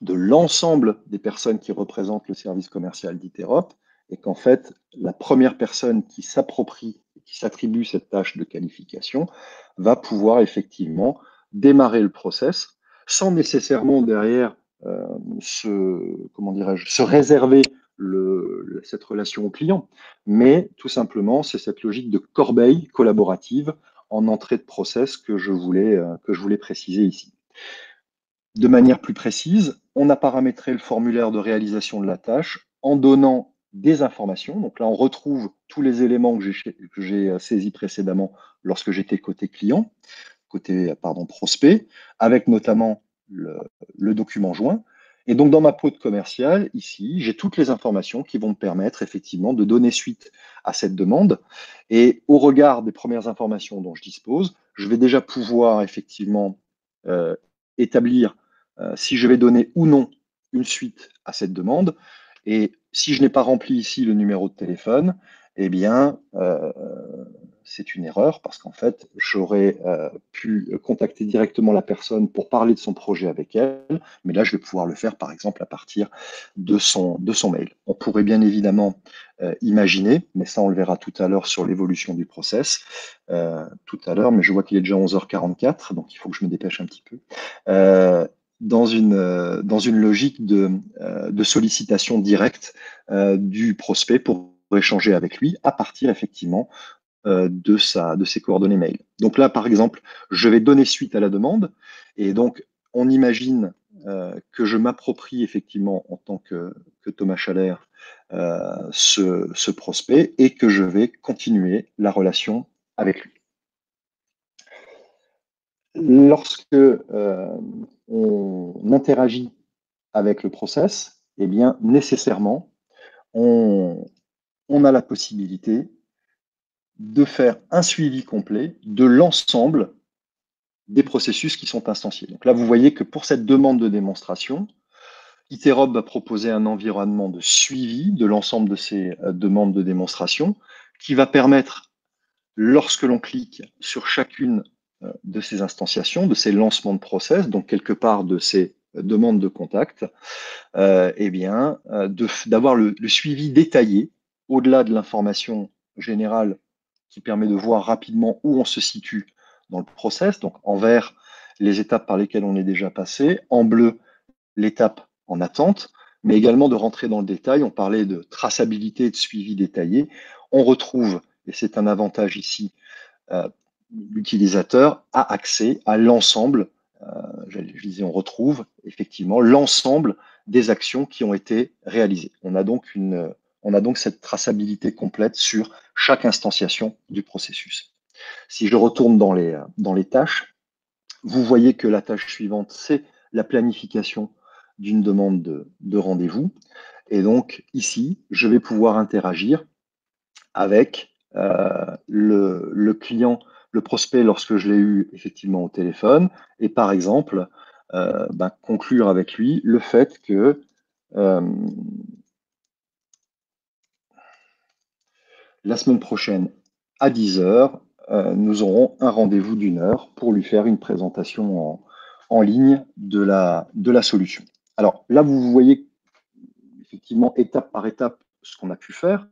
de l'ensemble des personnes qui représentent le service commercial d'Iterop, et qu'en fait, la première personne qui s'approprie, qui s'attribue cette tâche de qualification, va pouvoir effectivement démarrer le process sans nécessairement derrière comment dirais-je, se réserver cette relation au client, mais tout simplement, c'est cette logique de corbeille collaborative en entrée de process que je voulais préciser ici. De manière plus précise, on a paramétré le formulaire de réalisation de la tâche en donnant des informations. Donc là, on retrouve tous les éléments que j'ai saisis précédemment lorsque j'étais côté client, côté prospect, avec notamment le document joint. Et donc, dans ma peau de commercial, ici, j'ai toutes les informations qui vont me permettre effectivement de donner suite à cette demande. Et au regard des premières informations dont je dispose, je vais déjà pouvoir effectivement établir si je vais donner ou non une suite à cette demande. Et si je n'ai pas rempli ici le numéro de téléphone, eh bien, c'est une erreur parce qu'en fait, j'aurais pu contacter directement la personne pour parler de son projet avec elle, mais là, je vais pouvoir le faire, par exemple, à partir de son mail. On pourrait bien évidemment imaginer, mais ça, on le verra tout à l'heure sur l'évolution du process, tout à l'heure, mais je vois qu'il est déjà 11h44, donc il faut que je me dépêche un petit peu. Dans une logique de sollicitation directe du prospect pour échanger avec lui à partir effectivement de ses coordonnées mail. Donc là, par exemple, je vais donner suite à la demande et donc on imagine que je m'approprie effectivement en tant que Thomas Chalère ce prospect et que je vais continuer la relation avec lui. Lorsque on interagit avec le process, eh bien, nécessairement, on a la possibilité de faire un suivi complet de l'ensemble des processus qui sont instanciés. Donc là, vous voyez que pour cette demande de démonstration, Iterop va proposer un environnement de suivi de l'ensemble de ces demandes de démonstration qui va permettre, lorsque l'on clique sur chacune de ces instanciations, de ces lancements de process, donc quelque part de ces demandes de contact, eh bien, d'avoir le suivi détaillé au-delà de l'information générale qui permet de voir rapidement où on se situe dans le process. Donc en vert, les étapes par lesquelles on est déjà passé, en bleu, l'étape en attente, mais également de rentrer dans le détail. On parlait de traçabilité et de suivi détaillé. On retrouve, et c'est un avantage ici, l'utilisateur a accès à l'ensemble, je disais, on retrouve effectivement l'ensemble des actions qui ont été réalisées. On a donc cette traçabilité complète sur chaque instantiation du processus. Si je retourne dans les tâches, vous voyez que la tâche suivante, c'est la planification d'une demande de rendez-vous. Et donc ici, je vais pouvoir interagir avec le client, le prospect lorsque je l'ai eu effectivement au téléphone, et par exemple, conclure avec lui le fait que la semaine prochaine, à 10h, nous aurons un rendez-vous d'1 heure pour lui faire une présentation en ligne de la solution. Alors là, vous voyez effectivement étape par étape ce qu'on a pu faire,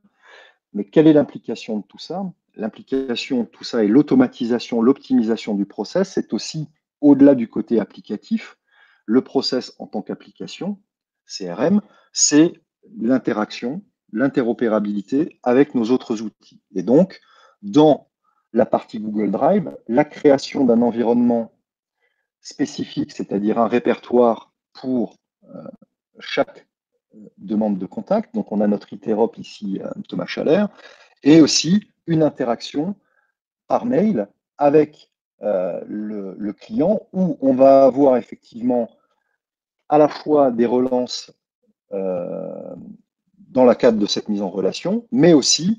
mais quelle est l'implication de tout ça? L'implication de tout ça et l'automatisation, l'optimisation du process, c'est aussi au-delà du côté applicatif, le process en tant qu'application, CRM, c'est l'interaction, l'interopérabilité avec nos autres outils. Et donc, dans la partie Google Drive, la création d'un environnement spécifique, c'est-à-dire un répertoire pour chaque demande de contact. Donc, on a notre Iterop ici, Thomas Chalère, et aussi une interaction par mail avec le client où on va avoir effectivement à la fois des relances euh, dans le cadre de cette mise en relation, mais aussi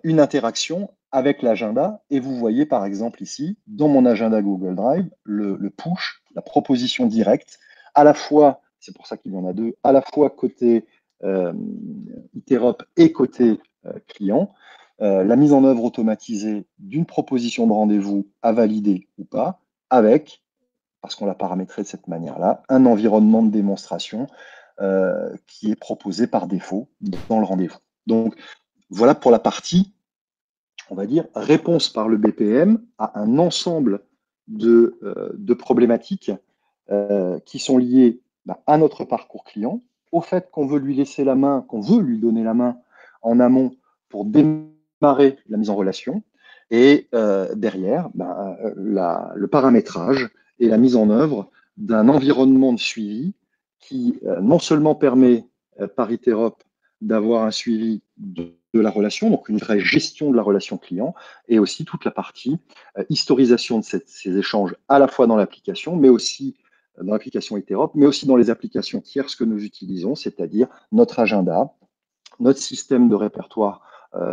une interaction avec l'agenda. Et vous voyez par exemple ici, dans mon agenda Google Drive, le push, la proposition directe, à la fois, c'est pour ça qu'il y en a deux, à la fois côté Interop et côté client, la mise en œuvre automatisée d'une proposition de rendez-vous à valider ou pas, avec, parce qu'on l'a paramétré de cette manière-là, un environnement de démonstration qui est proposé par défaut dans le rendez-vous. Donc, voilà pour la partie, on va dire, réponse par le BPM à un ensemble de problématiques qui sont liées à notre parcours client, au fait qu'on veut lui laisser la main, qu'on veut lui donner la main en amont pour démarrer la mise en relation, et derrière, le paramétrage et la mise en œuvre d'un environnement de suivi qui non seulement permet par Interop d'avoir un suivi de la relation, donc une vraie gestion de la relation client, et aussi toute la partie historisation de ces échanges à la fois dans l'application, mais aussi dans l'application Interop, mais aussi dans les applications tierces que nous utilisons, c'est-à-dire notre agenda, notre système de répertoire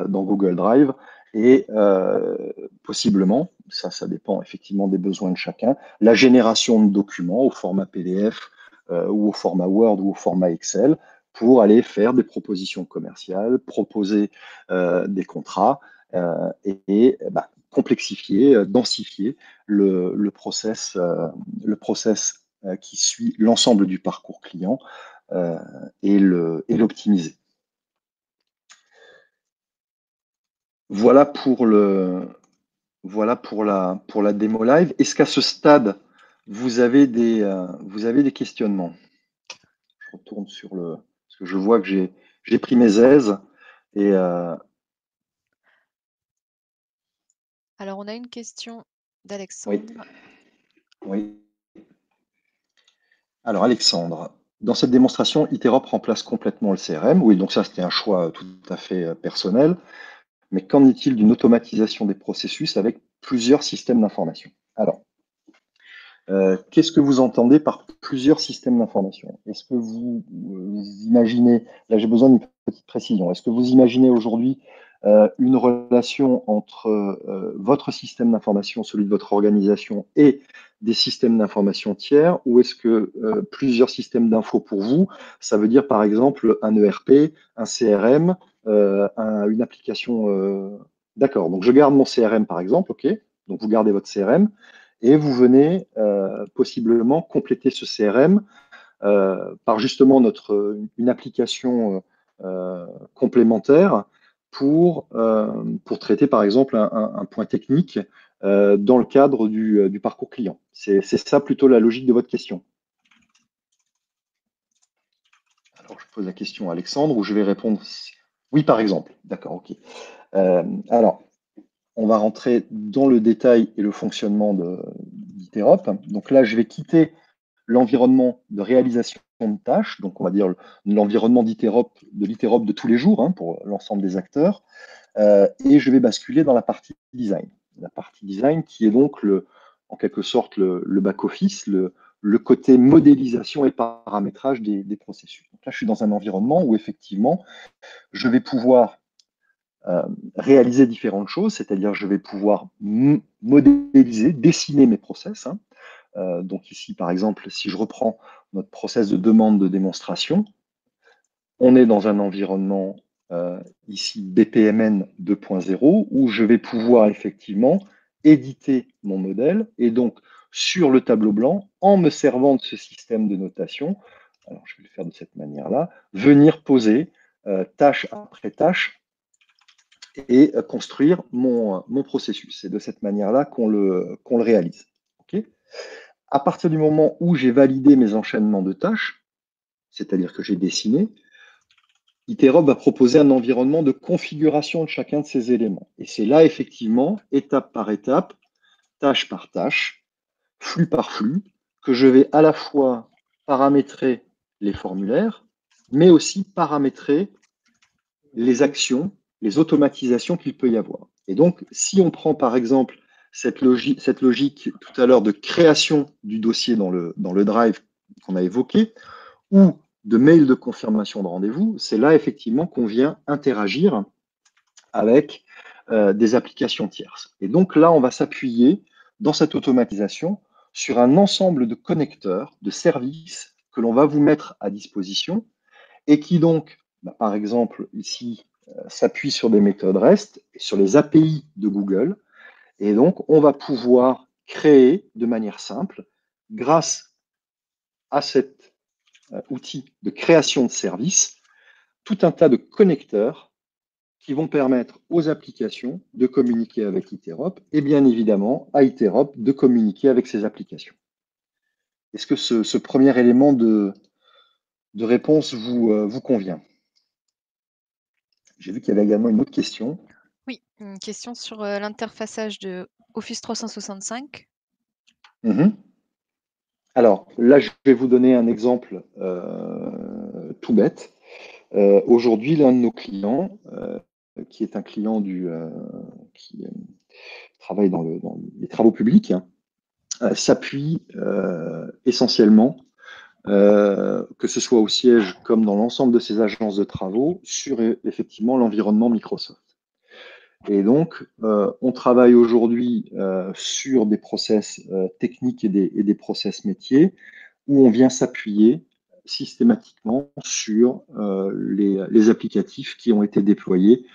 dans Google Drive et possiblement, ça dépend effectivement des besoins de chacun, la génération de documents au format PDF ou au format Word ou au format Excel pour aller faire des propositions commerciales, proposer des contrats et complexifier, densifier le process qui suit l'ensemble du parcours client euh, et l'optimiser. Voilà pour la démo live. Est-ce qu'à ce stade, vous avez des questionnements? Je retourne sur parce que je vois que j'ai pris mes aises et Alors, on a une question oui, d'Alexandre. oui. Alors Alexandre, dans cette démonstration, Interop remplace complètement le CRM. Oui, donc ça c'était un choix tout à fait personnel. Mais qu'en est-il d'une automatisation des processus avec plusieurs systèmes d'information? Alors, qu'est-ce que vous entendez par plusieurs systèmes d'information? Est-ce que vous imaginez, là j'ai besoin d'une petite précision, est-ce que vous imaginez aujourd'hui une relation entre votre système d'information, celui de votre organisation, et des systèmes d'information tiers, ou est-ce que plusieurs systèmes d'infos pour vous, ça veut dire par exemple un ERP, un CRM, une application. D'accord, donc je garde mon CRM par exemple, ok, donc vous gardez votre CRM et vous venez possiblement compléter ce CRM par justement une application complémentaire pour traiter par exemple un point technique dans le cadre du parcours client. C'est ça plutôt la logique de votre question. Alors je pose la question à Alexandre où je vais répondre oui par exemple. D'accord, ok. Alors, on va rentrer dans le détail et le fonctionnement d'Iterop. Donc là, je vais quitter l'environnement de réalisation de tâches, donc on va dire l'environnement de l'Iterop de tous les jours pour l'ensemble des acteurs, et je vais basculer dans la partie design. La partie design qui est donc en quelque sorte le back-office, le côté modélisation et paramétrage des processus. Donc là, je suis dans un environnement où effectivement, je vais pouvoir réaliser différentes choses, c'est-à-dire je vais pouvoir modéliser, dessiner mes process. Donc ici, par exemple, si je reprends notre process de demande de démonstration, on est dans un environnement ici BPMN 2.0 où je vais pouvoir effectivement éditer mon modèle et donc sur le tableau blanc, en me servant de ce système de notation, alors je vais le faire de cette manière-là, venir poser tâche après tâche et construire mon processus. C'est de cette manière-là qu'on le réalise. Okay, à partir du moment où j'ai validé mes enchaînements de tâches, c'est-à-dire que j'ai dessiné, Iterop va proposer un environnement de configuration de chacun de ces éléments. Et c'est là, effectivement, étape par étape, tâche par tâche, flux par flux, que je vais à la fois paramétrer les formulaires, mais aussi paramétrer les actions, les automatisations qu'il peut y avoir. Et donc, si on prend par exemple cette logique tout à l'heure de création du dossier dans le Drive qu'on a évoqué, ou de mail de confirmation de rendez-vous, c'est là effectivement qu'on vient interagir avec des applications tierces. Et donc là, on va s'appuyer dans cette automatisation sur un ensemble de connecteurs, de services que l'on va vous mettre à disposition et qui donc, par exemple, ici, s'appuie sur des méthodes REST et sur les API de Google. Et donc, on va pouvoir créer de manière simple, grâce à cet outil de création de services, tout un tas de connecteurs qui vont permettre aux applications de communiquer avec Iterop et bien évidemment à Iterop de communiquer avec ses applications. Est-ce que ce premier élément de réponse vous convient? J'ai vu qu'il y avait également une autre question. Oui, une question sur l'interfaçage de Office 365. Alors là, je vais vous donner un exemple tout bête. Aujourd'hui, l'un de nos clients, qui est un client qui travaille dans les travaux publics, s'appuie essentiellement, que ce soit au siège comme dans l'ensemble de ses agences de travaux, sur effectivement l'environnement Microsoft. Et donc, on travaille aujourd'hui sur des process techniques et des process métiers où on vient s'appuyer systématiquement sur les applicatifs qui ont été déployés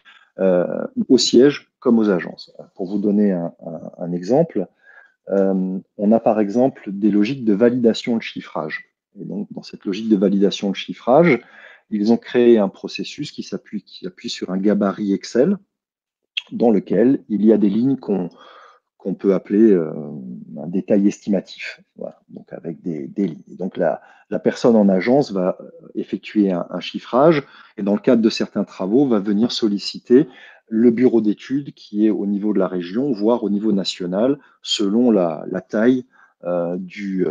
au siège comme aux agences. Pour vous donner un exemple, on a par exemple des logiques de validation de chiffrage. Et donc, dans cette logique de validation de chiffrage, ils ont créé un processus qui appuie sur un gabarit Excel dans lequel il y a des lignes qu'on peut appeler un détail estimatif, voilà, donc avec des lignes. Donc la personne en agence va effectuer un chiffrage et dans le cadre de certains travaux va venir solliciter le bureau d'études qui est au niveau de la région, voire au niveau national, selon la taille du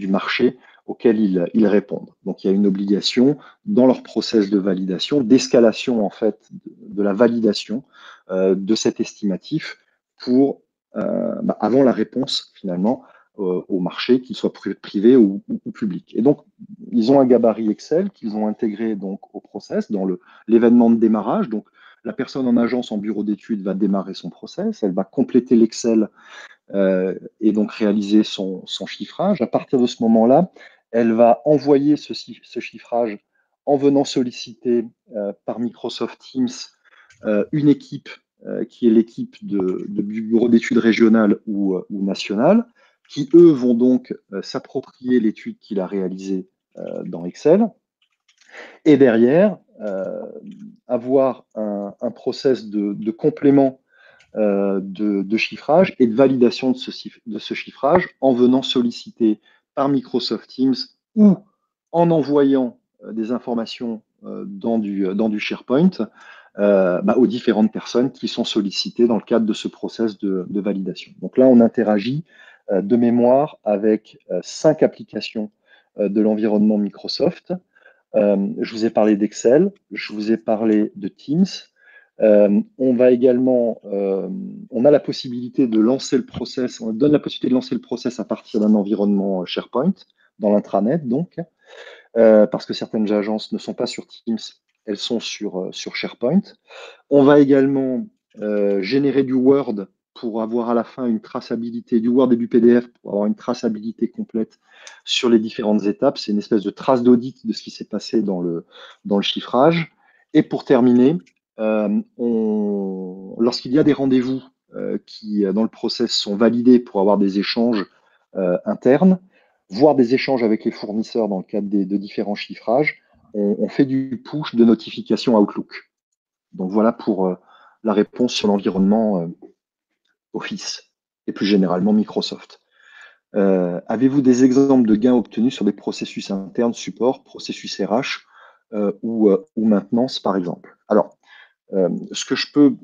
marché auquel ils répondent. Donc il y a une obligation dans leur process de validation, d'escalation en fait de la validation de cet estimatif pour avant la réponse finalement au marché, qu'il soit privé ou public. Et donc, ils ont un gabarit Excel qu'ils ont intégré donc au process dans l'événement de démarrage. Donc, la personne en agence, en bureau d'études, va démarrer son process, elle va compléter l'Excel et donc réaliser son chiffrage. À partir de ce moment-là, elle va envoyer ce chiffrage en venant solliciter par Microsoft Teams une équipe qui est l'équipe du bureau d'études régionales ou nationales, qui eux vont donc s'approprier l'étude qu'il a réalisée dans Excel, et derrière avoir un process de complément de chiffrage et de validation de ce chiffrage en venant solliciter par Microsoft Teams ou en envoyant des informations dans du SharePoint aux différentes personnes qui sont sollicitées dans le cadre de ce process de validation. Donc là, on interagit de mémoire avec 5 applications de l'environnement Microsoft. Je vous ai parlé d'Excel, je vous ai parlé de Teams. On a la possibilité de lancer le process, on donne la possibilité de lancer le process à partir d'un environnement SharePoint, dans l'intranet donc, parce que certaines agences ne sont pas sur Teams, elles sont sur SharePoint. On va également générer du Word pour avoir à la fin une traçabilité, du Word et du PDF pour avoir une traçabilité complète sur les différentes étapes. C'est une espèce de trace d'audit de ce qui s'est passé dans le chiffrage. Et pour terminer, lorsqu'il y a des rendez-vous qui, dans le process, sont validés pour avoir des échanges internes, voire des échanges avec les fournisseurs dans le cadre de différents chiffrages, on fait du push de notification Outlook. Donc voilà pour la réponse sur l'environnement Office et plus généralement Microsoft. Avez-vous des exemples de gains obtenus sur des processus internes, support, processus RH ou maintenance par exemple? Alors, ce que je peux,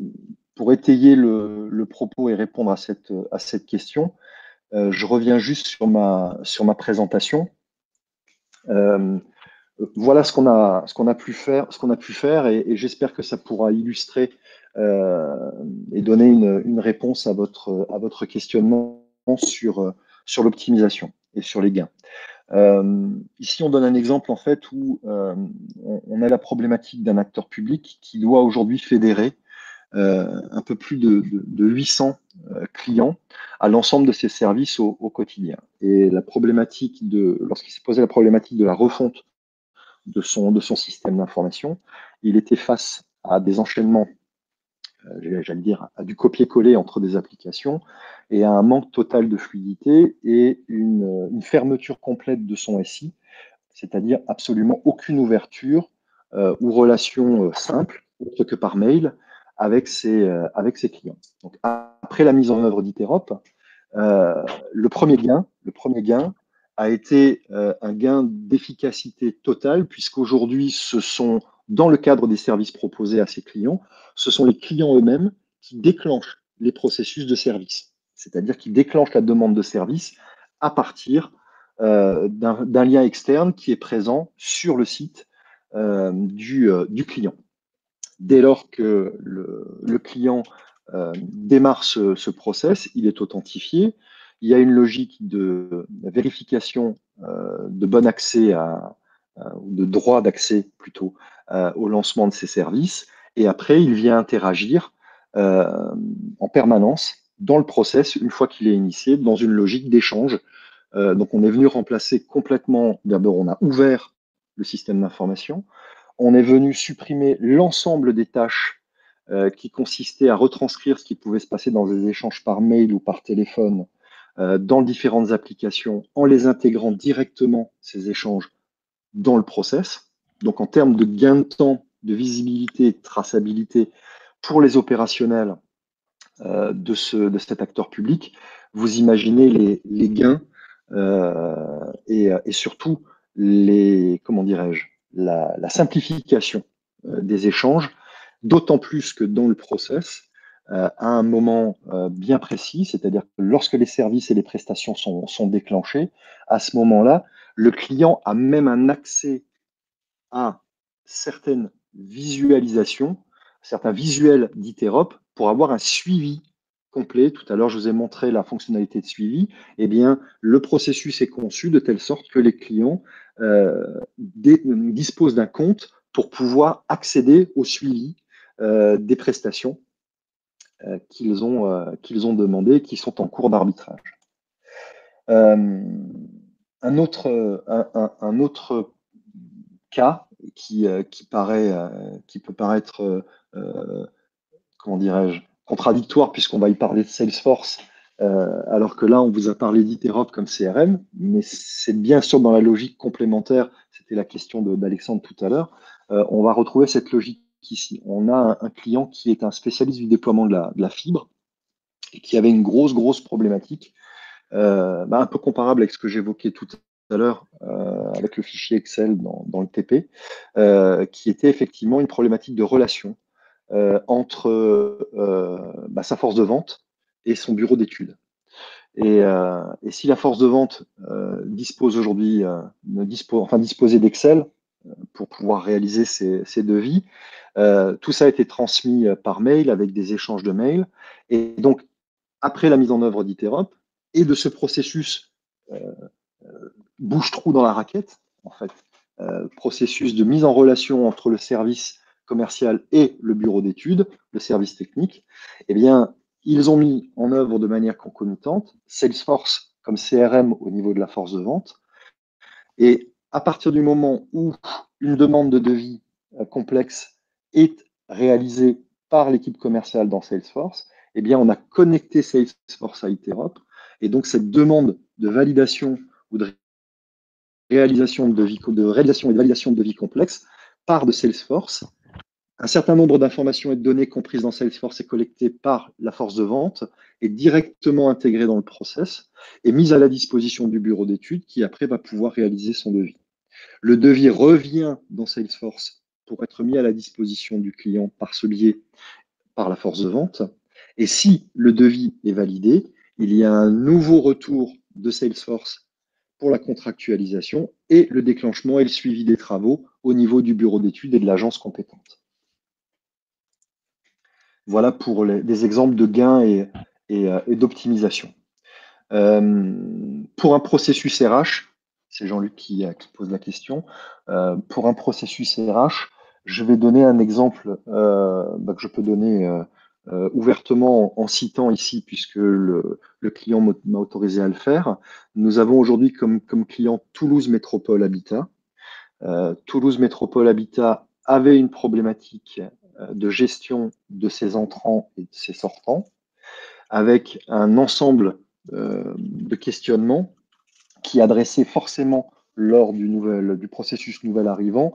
pour étayer le propos et répondre à cette question, je reviens juste sur ma présentation. Voilà ce qu'on a pu faire et j'espère que ça pourra illustrer euh, et donner une réponse à votre questionnement sur, sur l'optimisation et sur les gains. Ici, on donne un exemple en fait où on a la problématique d'un acteur public qui doit aujourd'hui fédérer un peu plus de 800 clients à l'ensemble de ses services au quotidien. Et la problématique lorsqu'il s'est posé la problématique de la refonte de son système d'information, il était face à des enchaînements, j'allais dire, à du copier-coller entre des applications et à un manque total de fluidité et une fermeture complète de son SI, c'est-à-dire absolument aucune ouverture ou relation simple, autre que par mail, avec ses clients. Donc, après la mise en œuvre d'Iterop, le premier gain a été un gain d'efficacité totale, puisqu'aujourd'hui, ce sont, dans le cadre des services proposés à ses clients, ce sont les clients eux-mêmes qui déclenchent les processus de service. C'est-à-dire qu'ils déclenchent la demande de service à partir d'un lien externe qui est présent sur le site du client. Dès lors que le client démarre ce process, il est authentifié. Il y a une logique de vérification de bon accès ou de droit d'accès plutôt au lancement de ces services. Et après, il vient interagir en permanence dans le process, une fois qu'il est initié, dans une logique d'échange. Donc, on est venu remplacer complètement, d'abord, on a ouvert le système d'information, on est venu supprimer l'ensemble des tâches qui consistaient à retranscrire ce qui pouvait se passer dans des échanges par mail ou par téléphone dans différentes applications en les intégrant directement, ces échanges, dans le process. Donc en termes de gain de temps, de visibilité, de traçabilité pour les opérationnels de cet acteur public, vous imaginez les gains et surtout comment dirais-je, la simplification des échanges, d'autant plus que dans le process, à un moment bien précis, c'est-à-dire que lorsque les services et les prestations sont déclenchés, à ce moment-là, le client a même un accès à certaines visualisations, certains visuels d'Iterop pour avoir un suivi complet. Tout à l'heure, je vous ai montré la fonctionnalité de suivi. Eh bien, le processus est conçu de telle sorte que les clients disposent d'un compte pour pouvoir accéder au suivi des prestations qu'ils ont demandées, qui sont en cours d'arbitrage. Euh, un autre cas qui peut paraître, comment dirais-je, contradictoire, puisqu'on va y parler de Salesforce, alors que là, on vous a parlé d'Iterop comme CRM, mais c'est bien sûr dans la logique complémentaire, c'était la question d'Alexandre tout à l'heure, on va retrouver cette logique ici. On a un client qui est un spécialiste du déploiement de la fibre et qui avait une grosse problématique un peu comparable avec ce que j'évoquais tout à l'heure avec le fichier Excel dans le TP, qui était effectivement une problématique de relation entre sa force de vente et son bureau d'études. Et si la force de vente dispose aujourd'hui, disposait d'Excel pour pouvoir réaliser ces devis, tout ça a été transmis par mail avec des échanges de mails. Et donc, après la mise en œuvre d'Iterop et de ce processus bouche-trou dans la raquette, en fait, processus de mise en relation entre le service commercial et le bureau d'études, le service technique, eh bien, ils ont mis en œuvre de manière concomitante Salesforce comme CRM au niveau de la force de vente. Et à partir du moment où une demande de devis complexe est réalisée par l'équipe commerciale dans Salesforce, eh bien, on a connecté Salesforce à Iterop. Et donc, cette demande de validation ou de réalisation de réalisation et de validation de devis complexes part de Salesforce. Un certain nombre d'informations et de données comprises dans Salesforce est collectée par la force de vente, est directement intégrée dans le process et mise à la disposition du bureau d'études qui après va pouvoir réaliser son devis. Le devis revient dans Salesforce pour être mis à la disposition du client par ce biais, par la force de vente. Et si le devis est validé, il y a un nouveau retour de Salesforce pour la contractualisation et le déclenchement et le suivi des travaux au niveau du bureau d'études et de l'agence compétente. Voilà pour des exemples de gains et d'optimisation. Pour un processus RH, c'est Jean-Luc qui pose la question, pour un processus RH, je vais donner un exemple que je peux donner ouvertement en citant ici, puisque le client m'a autorisé à le faire. Nous avons aujourd'hui comme client Toulouse Métropole Habitat. Toulouse Métropole Habitat avait une problématique de gestion de ses entrants et de ses sortants, avec un ensemble de questionnements qui adressaient forcément lors du processus nouvel arrivant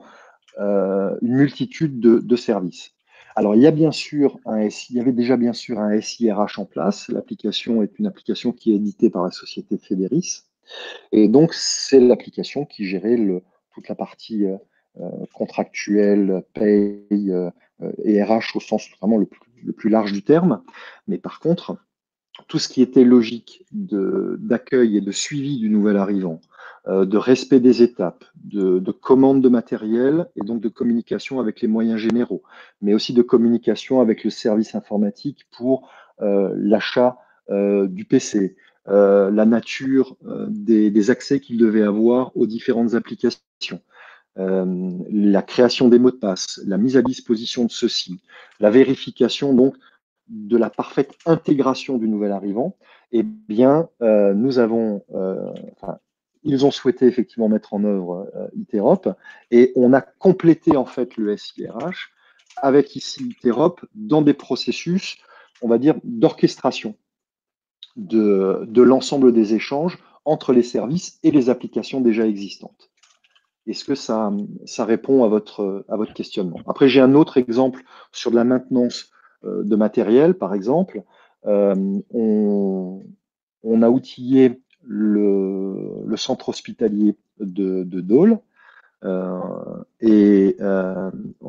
une multitude de services. Alors, il y avait déjà bien sûr un SIRH en place. L'application est une application qui est éditée par la société Federis. Et donc, c'est l'application qui gérait toute la partie contractuelle, paye et RH au sens vraiment le plus large du terme. Mais par contre, tout ce qui était logique d'accueil et de suivi du nouvel arrivant, de respect des étapes, de commande de matériel et donc de communication avec les moyens généraux, mais aussi de communication avec le service informatique pour l'achat du PC, la nature des accès qu'il devait avoir aux différentes applications. La création des mots de passe, la mise à disposition de ceux-ci, la vérification donc de la parfaite intégration du nouvel arrivant, eh bien, ils ont souhaité effectivement mettre en œuvre Iterop et on a complété en fait le SIRH avec ici Iterop dans des processus, on va dire, d'orchestration de l'ensemble des échanges entre les services et les applications déjà existantes. Est-ce que ça répond à votre questionnement? Après, j'ai un autre exemple sur de la maintenance de matériel, par exemple. On a outillé le centre hospitalier de Dole. En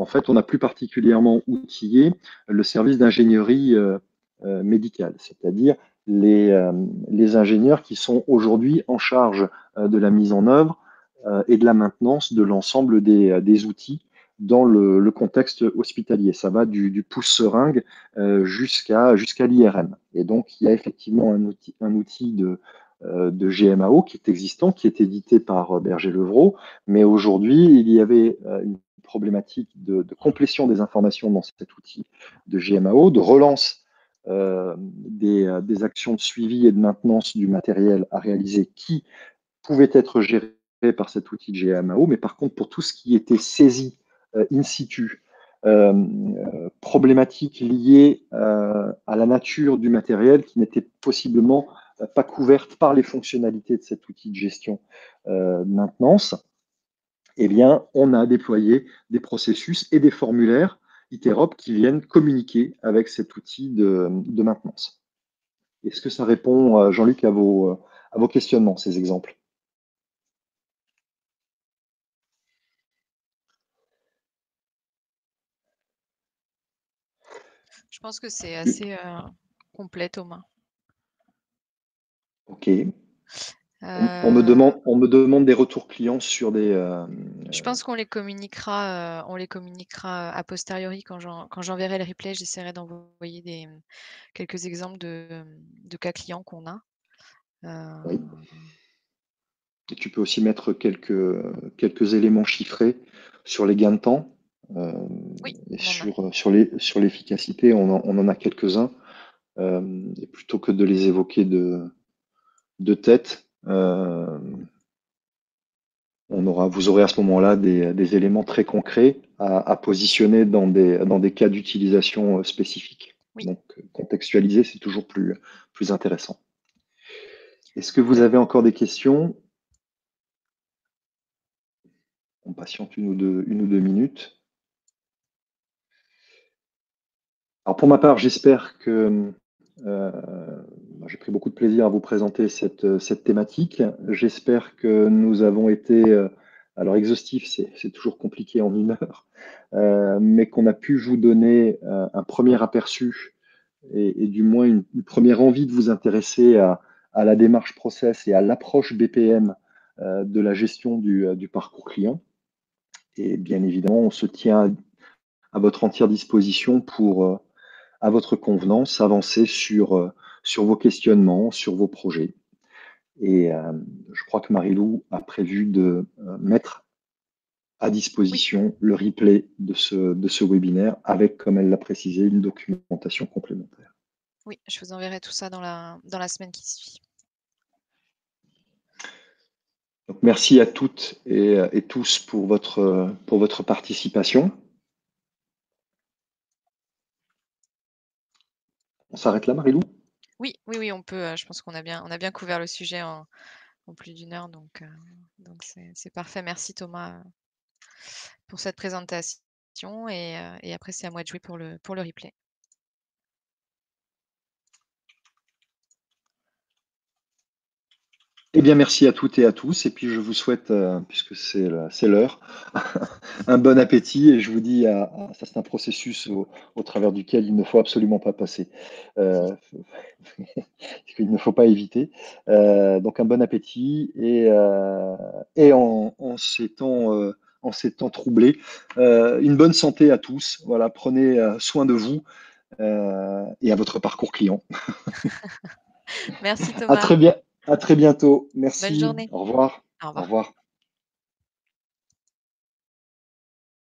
fait, on a plus particulièrement outillé le service d'ingénierie médicale, c'est-à-dire les ingénieurs qui sont aujourd'hui en charge de la mise en œuvre et de la maintenance de l'ensemble des outils dans le contexte hospitalier. Ça va du pouce-seringue jusqu'à l'IRM. Et donc, il y a effectivement un outil de GMAO qui est existant, qui est édité par Berger-Levrault, mais aujourd'hui, il y avait une problématique de complétion des informations dans cet outil de GMAO, de relance des actions de suivi et de maintenance du matériel à réaliser qui pouvaient être gérées par cet outil de GMAO, mais par contre, pour tout ce qui était saisi in situ, problématiques liées à la nature du matériel qui n'était possiblement pas couverte par les fonctionnalités de cet outil de gestion maintenance, eh bien, on a déployé des processus et des formulaires Iterop qui viennent communiquer avec cet outil de maintenance. Est-ce que ça répond, Jean-Luc, à vos questionnements, ces exemples? Je pense que c'est assez complet, Thomas. Ok. On me demande des retours clients sur des. Je pense qu'on les communiquera a posteriori quand j'enverrai le replay. J'essaierai d'envoyer quelques exemples de cas clients qu'on a. Oui. Et tu peux aussi mettre quelques éléments chiffrés sur les gains de temps Oui, et on en a. sur l'efficacité. On en a quelques-uns. Et plutôt que de les évoquer de tête, vous aurez à ce moment-là des éléments très concrets à positionner dans des cas d'utilisation spécifiques. Oui. Donc, contextualiser, c'est toujours plus intéressant. Est-ce que vous avez encore des questions? On patiente une ou deux minutes. Alors pour ma part, j'espère que j'ai pris beaucoup de plaisir à vous présenter cette thématique. J'espère que nous avons été, alors exhaustif, c'est toujours compliqué en une heure, mais qu'on a pu vous donner un premier aperçu et du moins une première envie de vous intéresser à la démarche process et à l'approche BPM de la gestion du parcours client. Et bien évidemment, on se tient à votre entière disposition pour, à votre convenance, avancer sur vos questionnements, sur vos projets. Et je crois que Marie-Lou a prévu de mettre à Oui, disposition le replay de ce webinaire avec, comme elle l'a précisé, une documentation complémentaire. oui, je vous enverrai tout ça dans la semaine qui suit. Donc, merci à toutes et tous pour votre participation. On s'arrête là, Marie-Lou? Oui, oui, oui, on peut, je pense qu'on a bien couvert le sujet en plus d'une heure, donc c'est parfait. Merci Thomas, pour cette présentation et après c'est à moi de jouer pour le replay. Eh bien, merci à toutes et à tous. Et puis, je vous souhaite, puisque c'est l'heure, un bon appétit. Et je vous dis, ça, c'est un processus au travers duquel il ne faut absolument pas passer. Euh, il ne faut pas éviter. Donc, un bon appétit. Et en ces temps troublés, une bonne santé à tous. Voilà, prenez soin de vous et à votre parcours client. Merci À Thomas, très bien, à très bientôt. bonne Merci. journée. Au revoir. Au Au revoir. revoir.